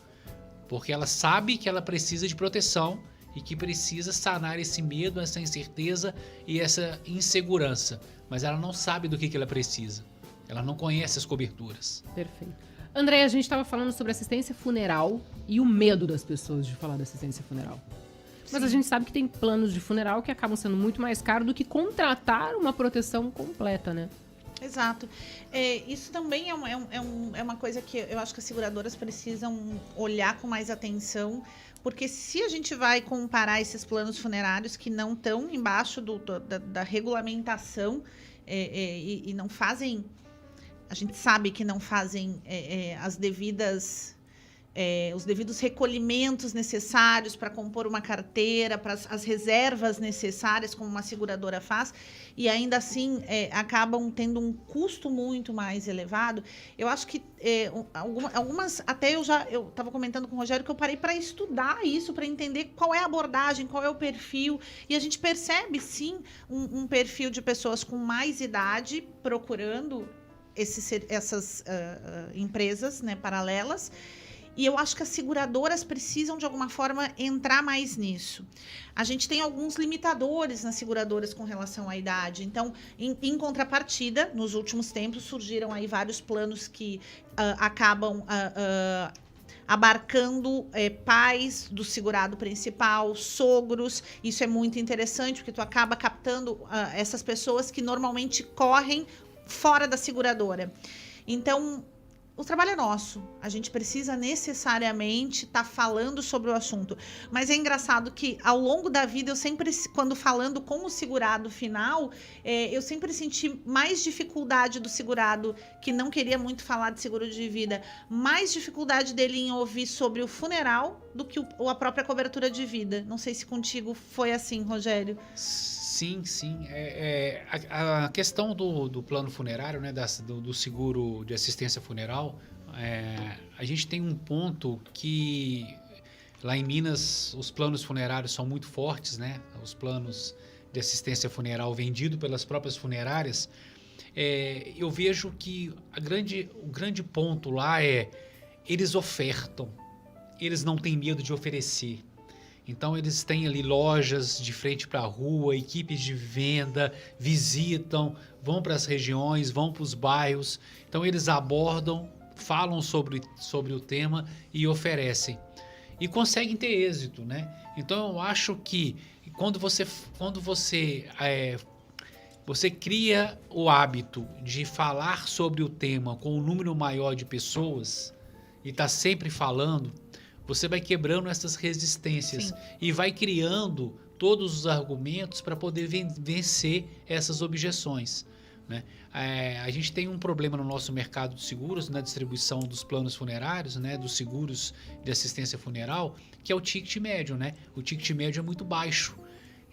Porque ela sabe que ela precisa de proteção e que precisa sanar esse medo, essa incerteza e essa insegurança. Mas ela não sabe do que ela precisa. Ela não conhece as coberturas. Perfeito. André, a gente estava falando sobre assistência funeral e o medo das pessoas de falar da assistência funeral. Mas Sim. a gente sabe que tem planos de funeral que acabam sendo muito mais caros do que contratar uma proteção completa, né? Exato. Isso também é uma coisa que eu acho que as seguradoras precisam olhar com mais atenção, porque se a gente vai comparar esses planos funerários que não estão embaixo da regulamentação e não fazem, a gente sabe que não fazem as devidas... os devidos recolhimentos necessários para compor uma carteira, para as reservas necessárias, como uma seguradora faz, e ainda assim acabam tendo um custo muito mais elevado. Eu acho que algumas, até eu estava comentando com o Rogério que eu parei para estudar isso, para entender qual é a abordagem, qual é o perfil, e a gente percebe sim um perfil de pessoas com mais idade procurando essas empresas, né, paralelas. E eu acho que as seguradoras precisam, de alguma forma, entrar mais nisso. A gente tem alguns limitadores nas seguradoras com relação à idade. Então, em contrapartida, nos últimos tempos, surgiram aí vários planos que acabam abarcando pais do segurado principal, sogros. Isso é muito interessante, porque tu acaba captando essas pessoas que normalmente correm fora da seguradora. Então... o trabalho é nosso, a gente precisa necessariamente estar falando sobre o assunto, mas é engraçado que ao longo da vida eu sempre, quando falando com o segurado final, eu sempre senti mais dificuldade do segurado que não queria muito falar de seguro de vida, mais dificuldade dele em ouvir sobre o funeral do que a própria cobertura de vida. Não sei se contigo foi assim, Rogério. Sim, sim. A questão do plano funerário, né, do seguro de assistência funeral, a gente tem um ponto que lá em Minas os planos funerários são muito fortes, né? Os planos de assistência funeral vendido pelas próprias funerárias. Eu vejo que o grande ponto lá eles ofertam, eles não têm medo de oferecer. Então eles têm ali lojas de frente para a rua, equipes de venda, visitam, vão para as regiões, vão para os bairros. Então eles abordam, falam sobre o tema e oferecem. e conseguem ter êxito, né? Então eu acho que quando você cria o hábito de falar sobre o tema com um número maior de pessoas e está sempre falando, você vai quebrando essas resistências. Sim. E vai criando todos os argumentos para poder vencer essas objeções, né? A gente tem um problema no nosso mercado de seguros, na distribuição dos planos funerários, né, dos seguros de assistência funeral, que é o ticket médio, né? O ticket médio é muito baixo.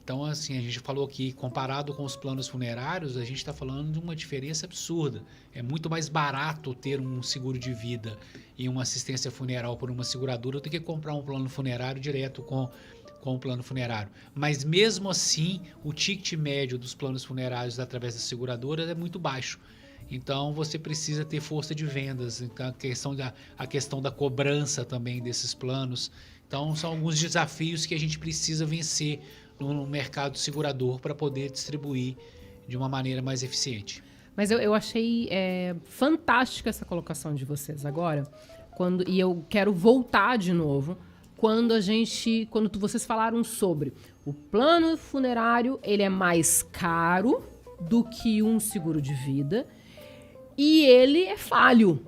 Então, assim, a gente falou aqui, comparado com os planos funerários, a gente está falando de uma diferença absurda. É muito mais barato ter um seguro de vida e uma assistência funeral por uma seguradora do que comprar um plano funerário direto com o plano funerário. Mas mesmo assim, o ticket médio dos planos funerários através das seguradoras é muito baixo. Então, você precisa ter força de vendas, então, a questão da cobrança também desses planos. Então, são alguns desafios que a gente precisa vencer no mercado segurador para poder distribuir de uma maneira mais eficiente. Mas eu achei fantástica essa colocação de vocês agora, e eu quero voltar de novo, quando vocês falaram sobre o plano funerário, ele é mais caro do que um seguro de vida e ele é falho,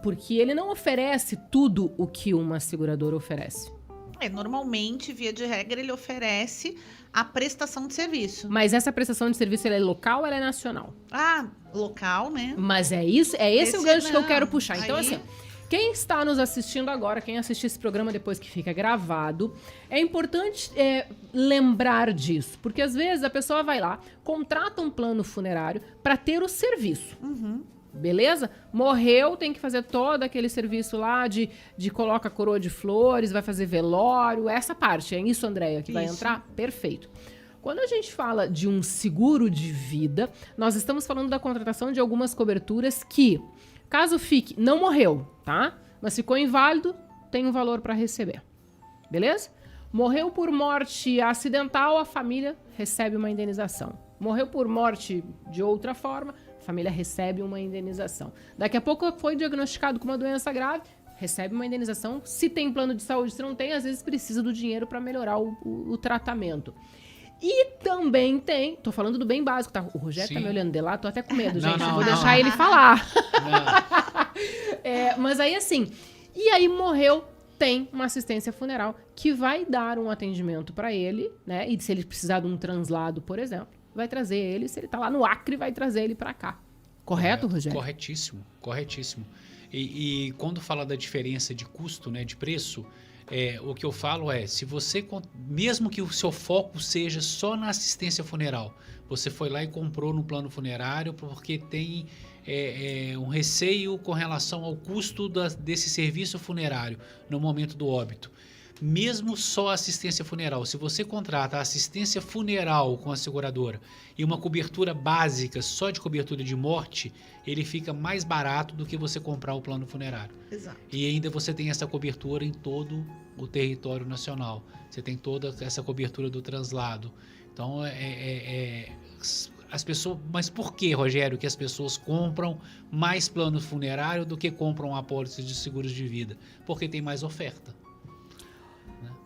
porque ele não oferece tudo o que uma seguradora oferece. Normalmente, via de regra, ele oferece a prestação de serviço. Mas essa prestação de serviço, ela é local ou ela é nacional? Local, né? Mas esse o gancho que eu quero puxar. Então, aí... assim, quem está nos assistindo agora, quem assistir esse programa depois que fica gravado, é importante lembrar disso. Porque, às vezes, a pessoa vai lá, contrata um plano funerário para ter o serviço. Uhum. Beleza? Morreu, tem que fazer todo aquele serviço lá de coloca coroa de flores, vai fazer velório, essa parte. É isso, Andréia, que vai entrar? Perfeito. Quando a gente fala de um seguro de vida, nós estamos falando da contratação de algumas coberturas que, caso fique, não morreu, tá? Mas ficou inválido, tem um valor para receber. Beleza? Morreu por morte acidental, a família recebe uma indenização. Morreu por morte de outra forma, a família recebe uma indenização. Daqui a pouco foi diagnosticado com uma doença grave, recebe uma indenização. Se tem plano de saúde, se não tem, às vezes precisa do dinheiro para melhorar o tratamento. E também tem... Tô falando do bem básico, tá? O Rogério tá me olhando de lá, tô até com medo, gente. Vou deixar ele falar. Mas aí, assim... E aí morreu, tem uma assistência funeral que vai dar um atendimento para ele, né? E se ele precisar de um translado, por exemplo, vai trazer ele. Se ele tá lá no Acre, vai trazer ele para cá. Correto, Rogério? Corretíssimo, corretíssimo. E quando fala da diferença de custo, né, de preço... o que eu falo é, se você, mesmo que o seu foco seja só na assistência funeral, você foi lá e comprou no plano funerário porque tem um receio com relação ao custo desse serviço funerário no momento do óbito. Mesmo só assistência funeral, se você contrata a assistência funeral com a seguradora e uma cobertura básica só de cobertura de morte, ele fica mais barato do que você comprar o plano funerário. Exato. E ainda você tem essa cobertura em todo o território nacional. Você tem toda essa cobertura do translado. Então, as pessoas... Mas por que, Rogério, que as pessoas compram mais plano funerário do que compram apólices de seguros de vida? Porque tem mais oferta.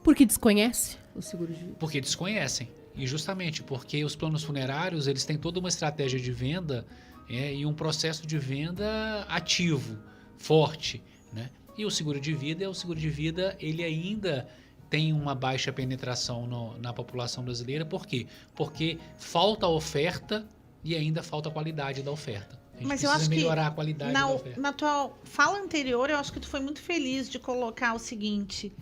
Porque desconhece o seguro de vida? Porque desconhecem. E justamente porque os planos funerários, eles têm toda uma estratégia de venda e um processo de venda ativo, forte, né? E o seguro de vida, ele ainda tem uma baixa penetração na população brasileira. Por quê? Porque falta oferta e ainda falta qualidade da oferta. Mas eu acho que melhorar a qualidade da oferta. Na tua fala anterior, eu acho que tu foi muito feliz de colocar o seguinte...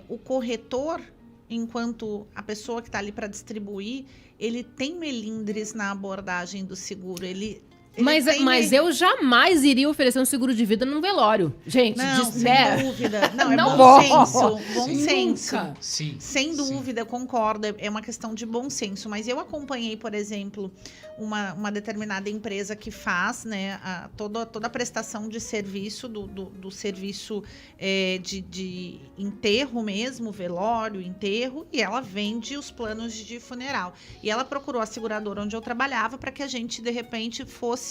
o corretor, enquanto a pessoa que está ali para distribuir, ele tem melindres na abordagem do seguro. Mas eu jamais iria oferecer um seguro de vida num velório. Gente, sem dúvida. Não, é não bom senso. Bom senso. Sim, sem dúvida, concordo. É uma questão de bom senso. Mas eu acompanhei, por exemplo, uma determinada empresa que faz, né, toda a prestação de serviço, do serviço de enterro mesmo, velório, enterro, e ela vende os planos de funeral. E ela procurou a seguradora onde eu trabalhava para que a gente, de repente, fosse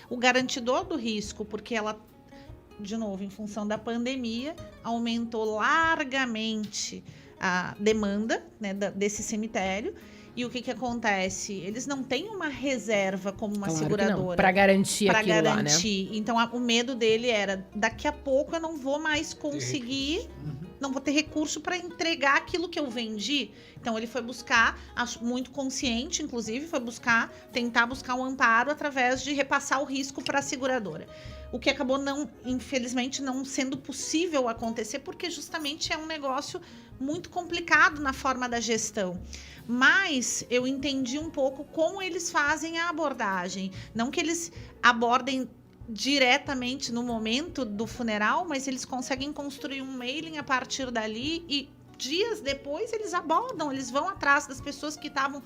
o garantidor do risco, porque ela de novo, em função da pandemia, aumentou largamente a demanda, né, desse cemitério. E o que acontece? Eles não têm uma reserva como uma seguradora. Para garantir pra aquilo garantir. lá, né? Então, o medo dele era, daqui a pouco eu não vou mais conseguir, não vou ter recurso para entregar aquilo que eu vendi. Então, ele foi buscar, acho muito consciente, inclusive, tentar buscar um amparo através de repassar o risco para a seguradora. O que acabou, infelizmente, não sendo possível acontecer, porque justamente é um negócio muito complicado na forma da gestão. Mas eu entendi um pouco como eles fazem a abordagem. Não que eles abordem diretamente no momento do funeral, mas eles conseguem construir um mailing a partir dali e dias depois eles abordam, eles vão atrás das pessoas que estavam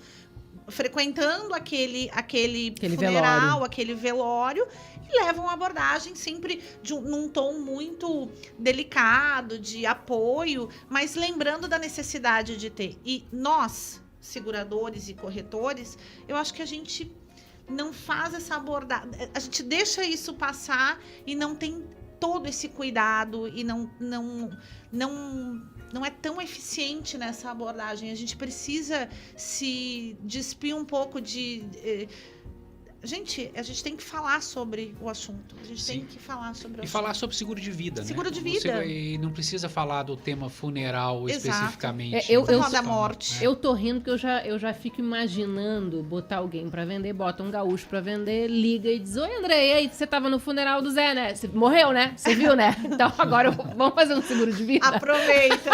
frequentando aquele funeral, velório. aquele velório, e levam a abordagem sempre num tom muito delicado, de apoio, mas lembrando da necessidade de ter. E nós, seguradores e corretores, eu acho que a gente não faz essa abordagem, a gente deixa isso passar e não tem todo esse cuidado e não é tão eficiente nessa abordagem. A gente precisa se despir um pouco de... a gente tem que falar sobre o assunto. A gente tem que falar sobre o assunto. E falar sobre seguro de vida, Seguro né? de vida. Você não precisa falar do tema funeral Exato. especificamente. Eu falar da morte. Eu tô rindo porque eu já fico imaginando botar alguém pra vender, bota um gaúcho pra vender, liga e diz: oi, André, e aí, você tava no funeral do Zé, né? Você morreu, né? Você viu, né? Então agora vamos fazer um seguro de vida? Aproveita.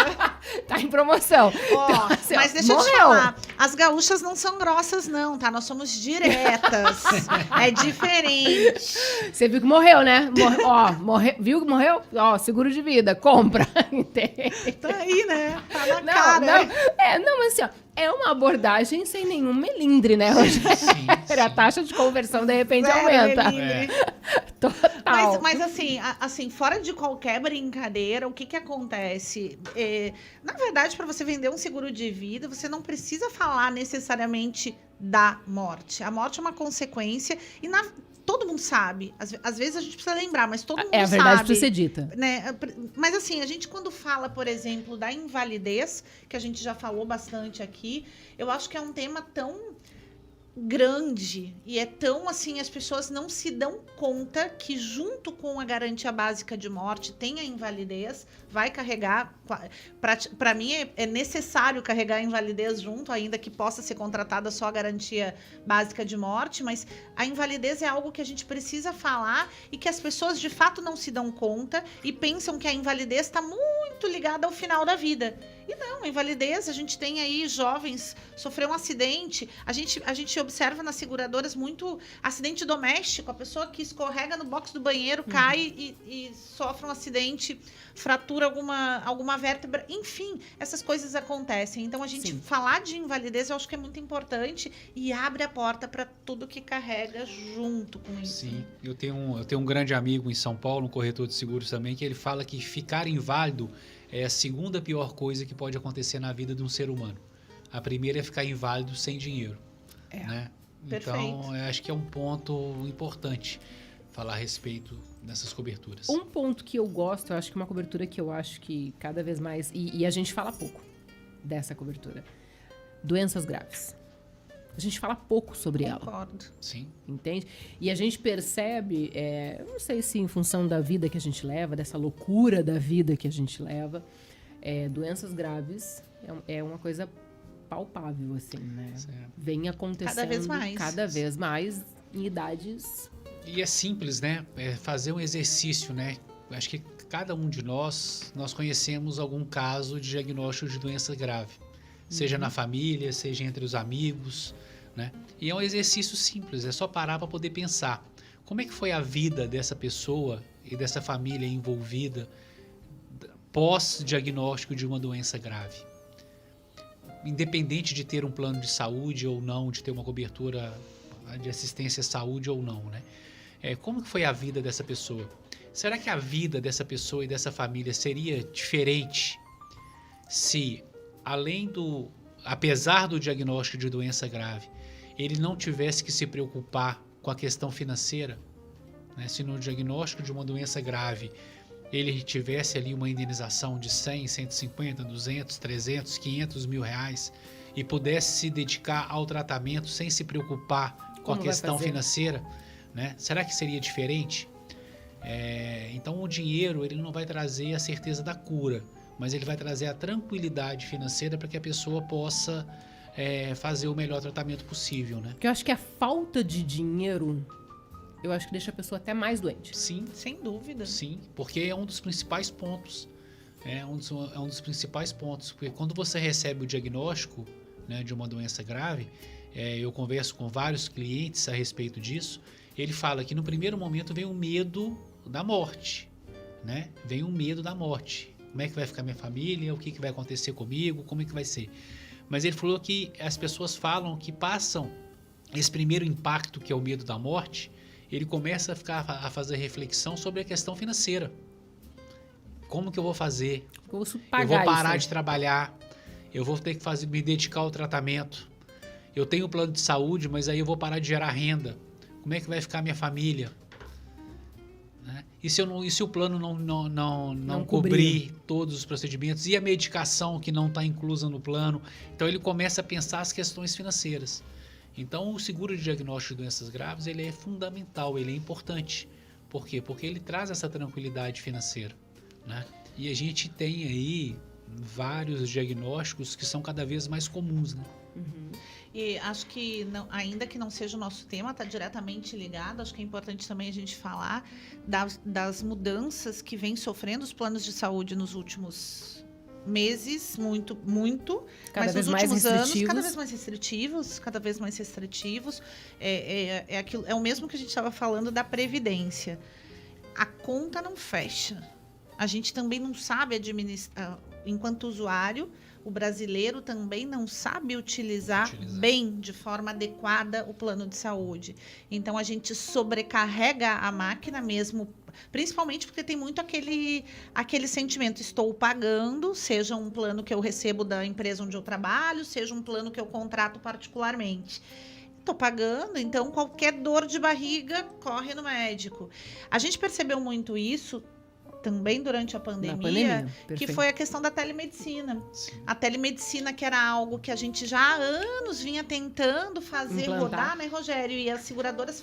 Tá em promoção. Ó, Então, assim, mas deixa eu te morreu. falar, as gaúchas não são grossas não, tá? Nós somos diretas. É diferente. Você viu que morreu, né? Viu que morreu? Ó, seguro de vida, compra. Entende? Tá aí, né? Tá na cara. Mas assim, ó, é uma abordagem sem nenhum melindre, né, Rogério? Sim. A taxa de conversão, de repente, Zero aumenta. melindre. Total. Mas assim, fora de qualquer brincadeira, o que acontece? Na verdade, para você vender um seguro de vida, você não precisa falar necessariamente da morte. A morte é uma consequência e todo mundo sabe. Às vezes a gente precisa lembrar, mas todo mundo sabe. É a verdade precisa ser dita. Né? Mas assim, a gente quando fala, por exemplo, da invalidez, que a gente já falou bastante aqui, eu acho que é um tema tão grande e é tão assim, as pessoas não se dão conta que junto com a garantia básica de morte tem a invalidez, vai carregar, para mim é necessário carregar a invalidez junto, ainda que possa ser contratada só a garantia básica de morte, mas a invalidez é algo que a gente precisa falar e que as pessoas de fato não se dão conta e pensam que a invalidez está muito ligada ao final da vida. E não, a invalidez, a gente tem aí jovens, sofreu um acidente, a gente observa nas seguradoras muito acidente doméstico, a pessoa que escorrega no box do banheiro, cai e sofre um acidente, fratura alguma vértebra, enfim, essas coisas acontecem. Então, a gente falar de invalidez, eu acho que é muito importante e abre a porta para tudo que carrega junto com isso. Sim, eu tenho um grande amigo em São Paulo, um corretor de seguros também, que ele fala que ficar inválido é a segunda pior coisa que pode acontecer na vida de um ser humano. A primeira é ficar inválido sem dinheiro. Né? Então, eu acho que é um ponto importante falar a respeito dessas coberturas. Um ponto que eu gosto, eu acho que uma cobertura que eu acho que cada vez mais... E a gente fala pouco dessa cobertura. Doenças graves. A gente fala pouco sobre ela. Concordo. Sim. Entende? E a gente percebe, eu não sei se em função da vida que a gente leva, dessa loucura da vida que a gente leva, doenças graves é uma coisa palpável, assim, né? Certo. Vem acontecendo cada vez mais em idades... E é simples, né? É fazer um exercício, né? Acho que cada um de nós conhecemos algum caso de diagnóstico de doença grave. Seja na família, seja entre os amigos, né? E é um exercício simples, é só parar para poder pensar. Como é que foi a vida dessa pessoa e dessa família envolvida pós-diagnóstico de uma doença grave? Independente de ter um plano de saúde ou não, de ter uma cobertura de assistência à saúde ou não, né? Como que foi a vida dessa pessoa? Será que a vida dessa pessoa e dessa família seria diferente se, apesar do diagnóstico de doença grave, ele não tivesse que se preocupar com a questão financeira? né? Se no diagnóstico de uma doença grave ele tivesse ali uma indenização de 100, 150, 200, 300, 500 mil reais e pudesse se dedicar ao tratamento sem se preocupar com Como a vai questão fazer? financeira, né? Será que seria diferente? Então o dinheiro ele não vai trazer a certeza da cura, mas ele vai trazer a tranquilidade financeira para que a pessoa possa fazer o melhor tratamento possível, né? Porque eu acho que a falta de dinheiro, eu acho que deixa a pessoa até mais doente. Sim, Sem dúvida. sim, porque é um dos principais pontos. É um dos principais pontos, porque quando você recebe o diagnóstico, né, de uma doença grave, eu converso com vários clientes a respeito disso, ele fala que no primeiro momento vem o medo da morte, né? Vem o medo da morte. Como é que vai ficar minha família? O que vai acontecer comigo? Como é que vai ser? Mas ele falou que as pessoas falam que passam esse primeiro impacto, que é o medo da morte, ele começa a fazer reflexão sobre a questão financeira. Como que eu vou fazer? Eu vou Eu pagar vou parar isso. de trabalhar, eu vou ter que me dedicar ao tratamento. Eu tenho um plano de saúde, mas aí eu vou parar de gerar renda. Como é que vai ficar a minha família? Né? E se o plano não cobrir todos os procedimentos? E a medicação que não está inclusa no plano? Então ele começa a pensar as questões financeiras. Então o seguro de diagnóstico de doenças graves ele é fundamental, ele é importante. Por quê? Porque ele traz essa tranquilidade financeira, né? E a gente tem aí vários diagnósticos que são cada vez mais comuns, né? E acho que, ainda que não seja o nosso tema, está diretamente ligado. Acho que é importante também a gente falar das mudanças que vem sofrendo os planos de saúde nos últimos meses, muito, Cada mas vez nos mais últimos anos, restritivos. cada vez mais restritivos. É o mesmo que a gente estava falando da Previdência. A conta não fecha. A gente também não sabe administrar, enquanto usuário, o brasileiro também não sabe utilizar bem, de forma adequada, o plano de saúde. Então, a gente sobrecarrega a máquina mesmo, principalmente porque tem muito aquele sentimento, estou pagando, seja um plano que eu recebo da empresa onde eu trabalho, seja um plano que eu contrato particularmente. Estou pagando, então qualquer dor de barriga corre no médico. A gente percebeu muito isso também durante a pandemia, que perfeito. foi a questão da telemedicina. Sim. A telemedicina, que era algo que a gente já há anos vinha tentando fazer Implantar. rodar, né, Rogério? E as seguradoras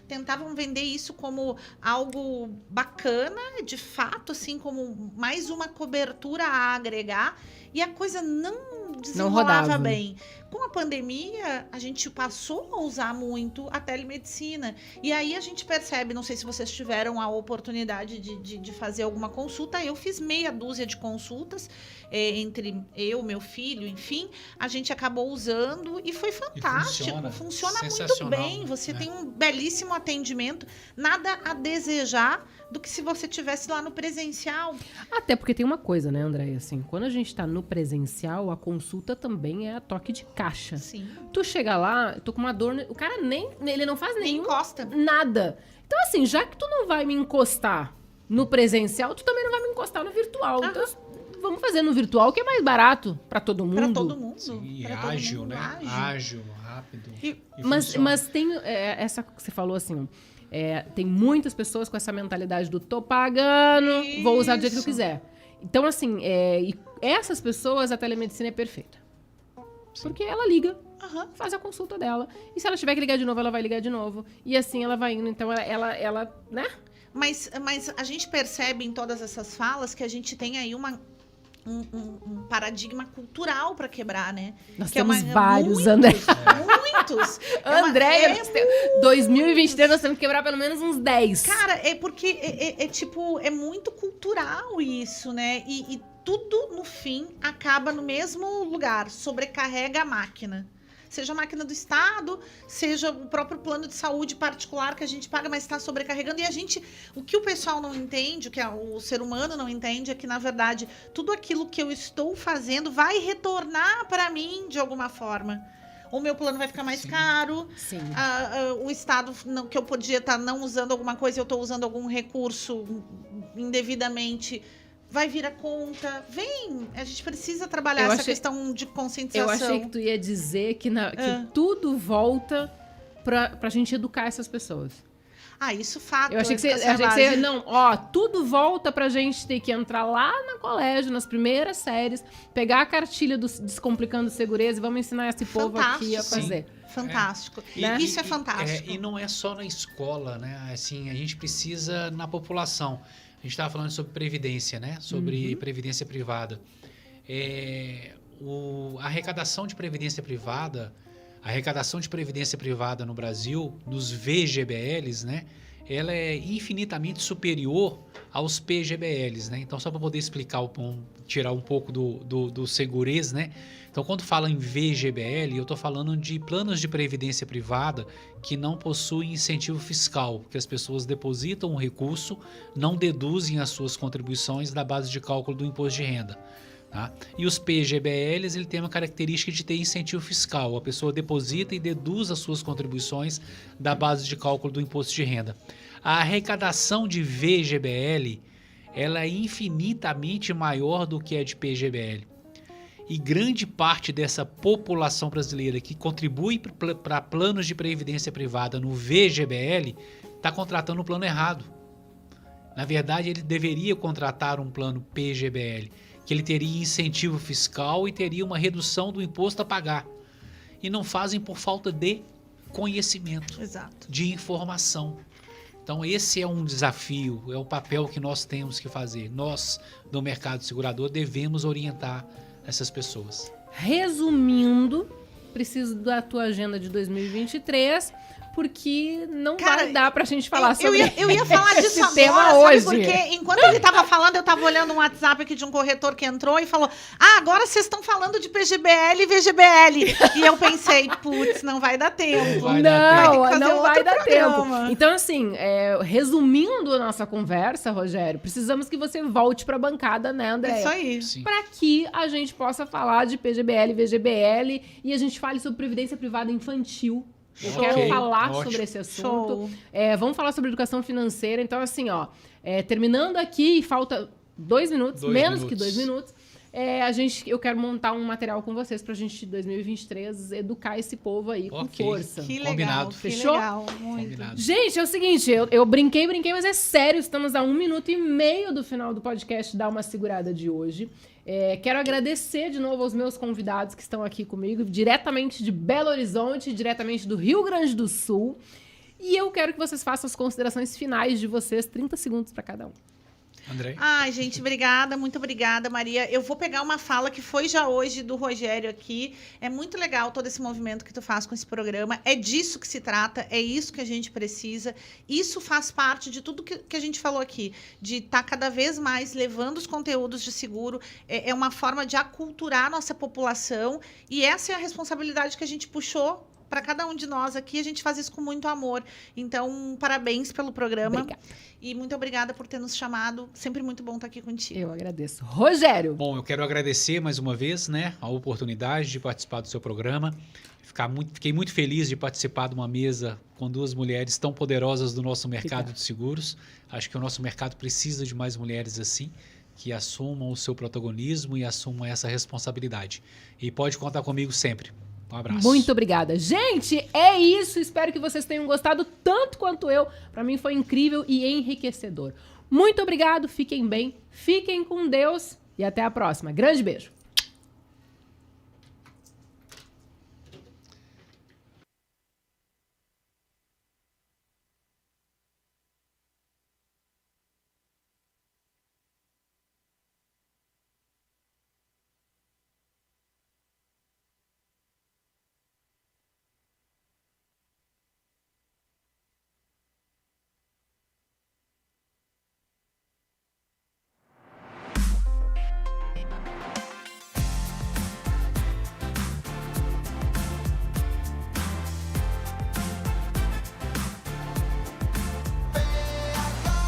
tentavam vender isso como algo bacana, de fato, assim, como mais uma cobertura a agregar, e a coisa não desenrolava rodava. bem. Com a pandemia, a gente passou a usar muito a telemedicina. E aí a gente percebe, não sei se vocês tiveram a oportunidade de fazer alguma consulta, eu fiz meia dúzia de consultas, entre eu, meu filho, enfim, a gente acabou usando e foi fantástico. Funciona muito sensacional, bem, você né? tem um belíssimo atendimento, nada a desejar do que se você tivesse lá no presencial. Até porque tem uma coisa, né, André? Assim, quando a gente tá no presencial, a consulta também é a toque de caixa. Sim. Tu chega lá, eu tô com uma dor, o cara ele não faz Nem nenhum encosta. nada. Então, assim, já que tu não vai me encostar no presencial, tu também não vai me encostar no virtual. Aham. Então, vamos fazer no virtual, que é mais barato pra todo mundo. Para todo mundo. Sim, e pra todo ágil, mundo, né? Ágil, rápido. E- Mas tem essa que você falou assim, tem muitas pessoas com essa mentalidade do tô pagando, vou usar do jeito que eu Isso. quiser. Então, assim, e essas pessoas, a telemedicina é perfeita. Porque ela liga, Aham. faz a consulta dela. E se ela tiver que ligar de novo, ela vai ligar de novo. E assim ela vai indo. Então, ela né? Mas a gente percebe em todas essas falas que a gente tem aí um paradigma cultural para quebrar, né? Nós Que é temos uma- vários, muitos, André. Muitos. Andréia, É 2023 nós temos que quebrar pelo menos uns 10. Cara, é porque é muito cultural isso, né? E tudo, no fim, acaba no mesmo lugar. Sobrecarrega a máquina. Seja a máquina do Estado, seja o próprio plano de saúde particular que a gente paga, mas está sobrecarregando. E o que o pessoal não entende, o que o ser humano não entende, é que, na verdade, tudo aquilo que eu estou fazendo vai retornar para mim de alguma forma. O meu plano vai ficar mais Sim. caro, Sim. o Estado que eu podia estar não usando alguma coisa, eu estou usando algum recurso indevidamente, vai vir a conta. A gente precisa trabalhar Eu essa achei- questão de Eu conscientização. achei que tu ia dizer que tudo volta pra gente educar essas pessoas. Isso fato. Eu achei que você, não, tudo volta pra gente ter que entrar lá no colégio, nas primeiras séries, pegar a cartilha do Descomplicando Segurança e vamos ensinar esse povo aqui a fazer. Fantástico. Isso é fantástico. E não é só na escola, né? Assim, a gente precisa na população. A gente estava falando sobre previdência, né? Sobre previdência privada. A arrecadação de previdência privada no Brasil, nos VGBLs, né? Ela é infinitamente superior aos PGBLs, né? Então, só para poder explicar, tirar um pouco do segurez, né? Então, quando fala em VGBL, eu estou falando de planos de previdência privada que não possuem incentivo fiscal, que as pessoas depositam um recurso, não deduzem as suas contribuições da base de cálculo do imposto de renda. Tá? E os PGBLs, ele tem uma característica de ter incentivo fiscal. A pessoa deposita e deduz as suas contribuições da base de cálculo do imposto de renda. A arrecadação de VGBL, ela é infinitamente maior do que a de PGBL. E grande parte dessa população brasileira que contribui para planos de previdência privada no VGBL está contratando o plano errado. Na verdade, ele deveria contratar um plano PGBL, que ele teria incentivo fiscal e teria uma redução do imposto a pagar. E não fazem por falta de conhecimento, de informação. Então esse é um desafio, é o papel que nós temos que fazer. Nós, do mercado segurador, devemos orientar essas pessoas. Resumindo, preciso da tua agenda de 2023... porque não vai dar pra gente falar sobre eu ia falar disso agora, tema hoje. Porque enquanto ele tava falando, eu tava olhando um WhatsApp aqui de um corretor que entrou e falou: agora vocês estão falando de PGBL e VGBL. E eu pensei, putz, não vai dar tempo. Não vai dar tempo. Então, assim, resumindo a nossa conversa, Rogério, precisamos que você volte pra bancada, né, Andréia? Isso aí. Sim. Pra que a gente possa falar de PGBL, VGBL e a gente fale sobre previdência privada infantil. Eu quero falar sobre esse assunto. Vamos falar sobre educação financeira. Então, assim, terminando aqui, falta 2 minutos, que 2 minutos. Eu quero montar um material com vocês pra gente, em 2023, educar esse povo aí com força. Que legal. Combinado. Fechou? Legal, muito. Combinado. Gente, é o seguinte, eu brinquei, mas é sério. Estamos a 1 minuto e meio do final do podcast Dá Uma Segurada de hoje. Quero agradecer de novo aos meus convidados que estão aqui comigo, diretamente de Belo Horizonte, diretamente do Rio Grande do Sul. E eu quero que vocês façam as considerações finais de vocês, 30 segundos para cada um. André? Ai, gente, obrigada, muito obrigada, Maria. Eu vou pegar uma fala que foi já hoje do Rogério aqui. É muito legal todo esse movimento que tu faz com esse programa. É disso que se trata, é isso que a gente precisa. Isso faz parte de tudo que a gente falou aqui, de estar cada vez mais levando os conteúdos de seguro. É uma forma de aculturar a nossa população e essa é a responsabilidade que a gente puxou para cada um de nós aqui. A gente faz isso com muito amor. Então, parabéns pelo programa. Obrigada. E muito obrigada por ter nos chamado. Sempre muito bom estar aqui contigo. Eu agradeço. Rogério. Bom, eu quero agradecer mais uma vez, né, a oportunidade de participar do seu programa. Fiquei muito feliz de participar de uma mesa com 2 mulheres tão poderosas do nosso mercado de seguros. Acho que o nosso mercado precisa de mais mulheres assim, que assumam o seu protagonismo e assumam essa responsabilidade. E pode contar comigo sempre. Um abraço. Muito obrigada. Gente, é isso. Espero que vocês tenham gostado tanto quanto eu. Para mim foi incrível e enriquecedor. Muito obrigado. Fiquem bem, fiquem com Deus e até a próxima. Grande beijo.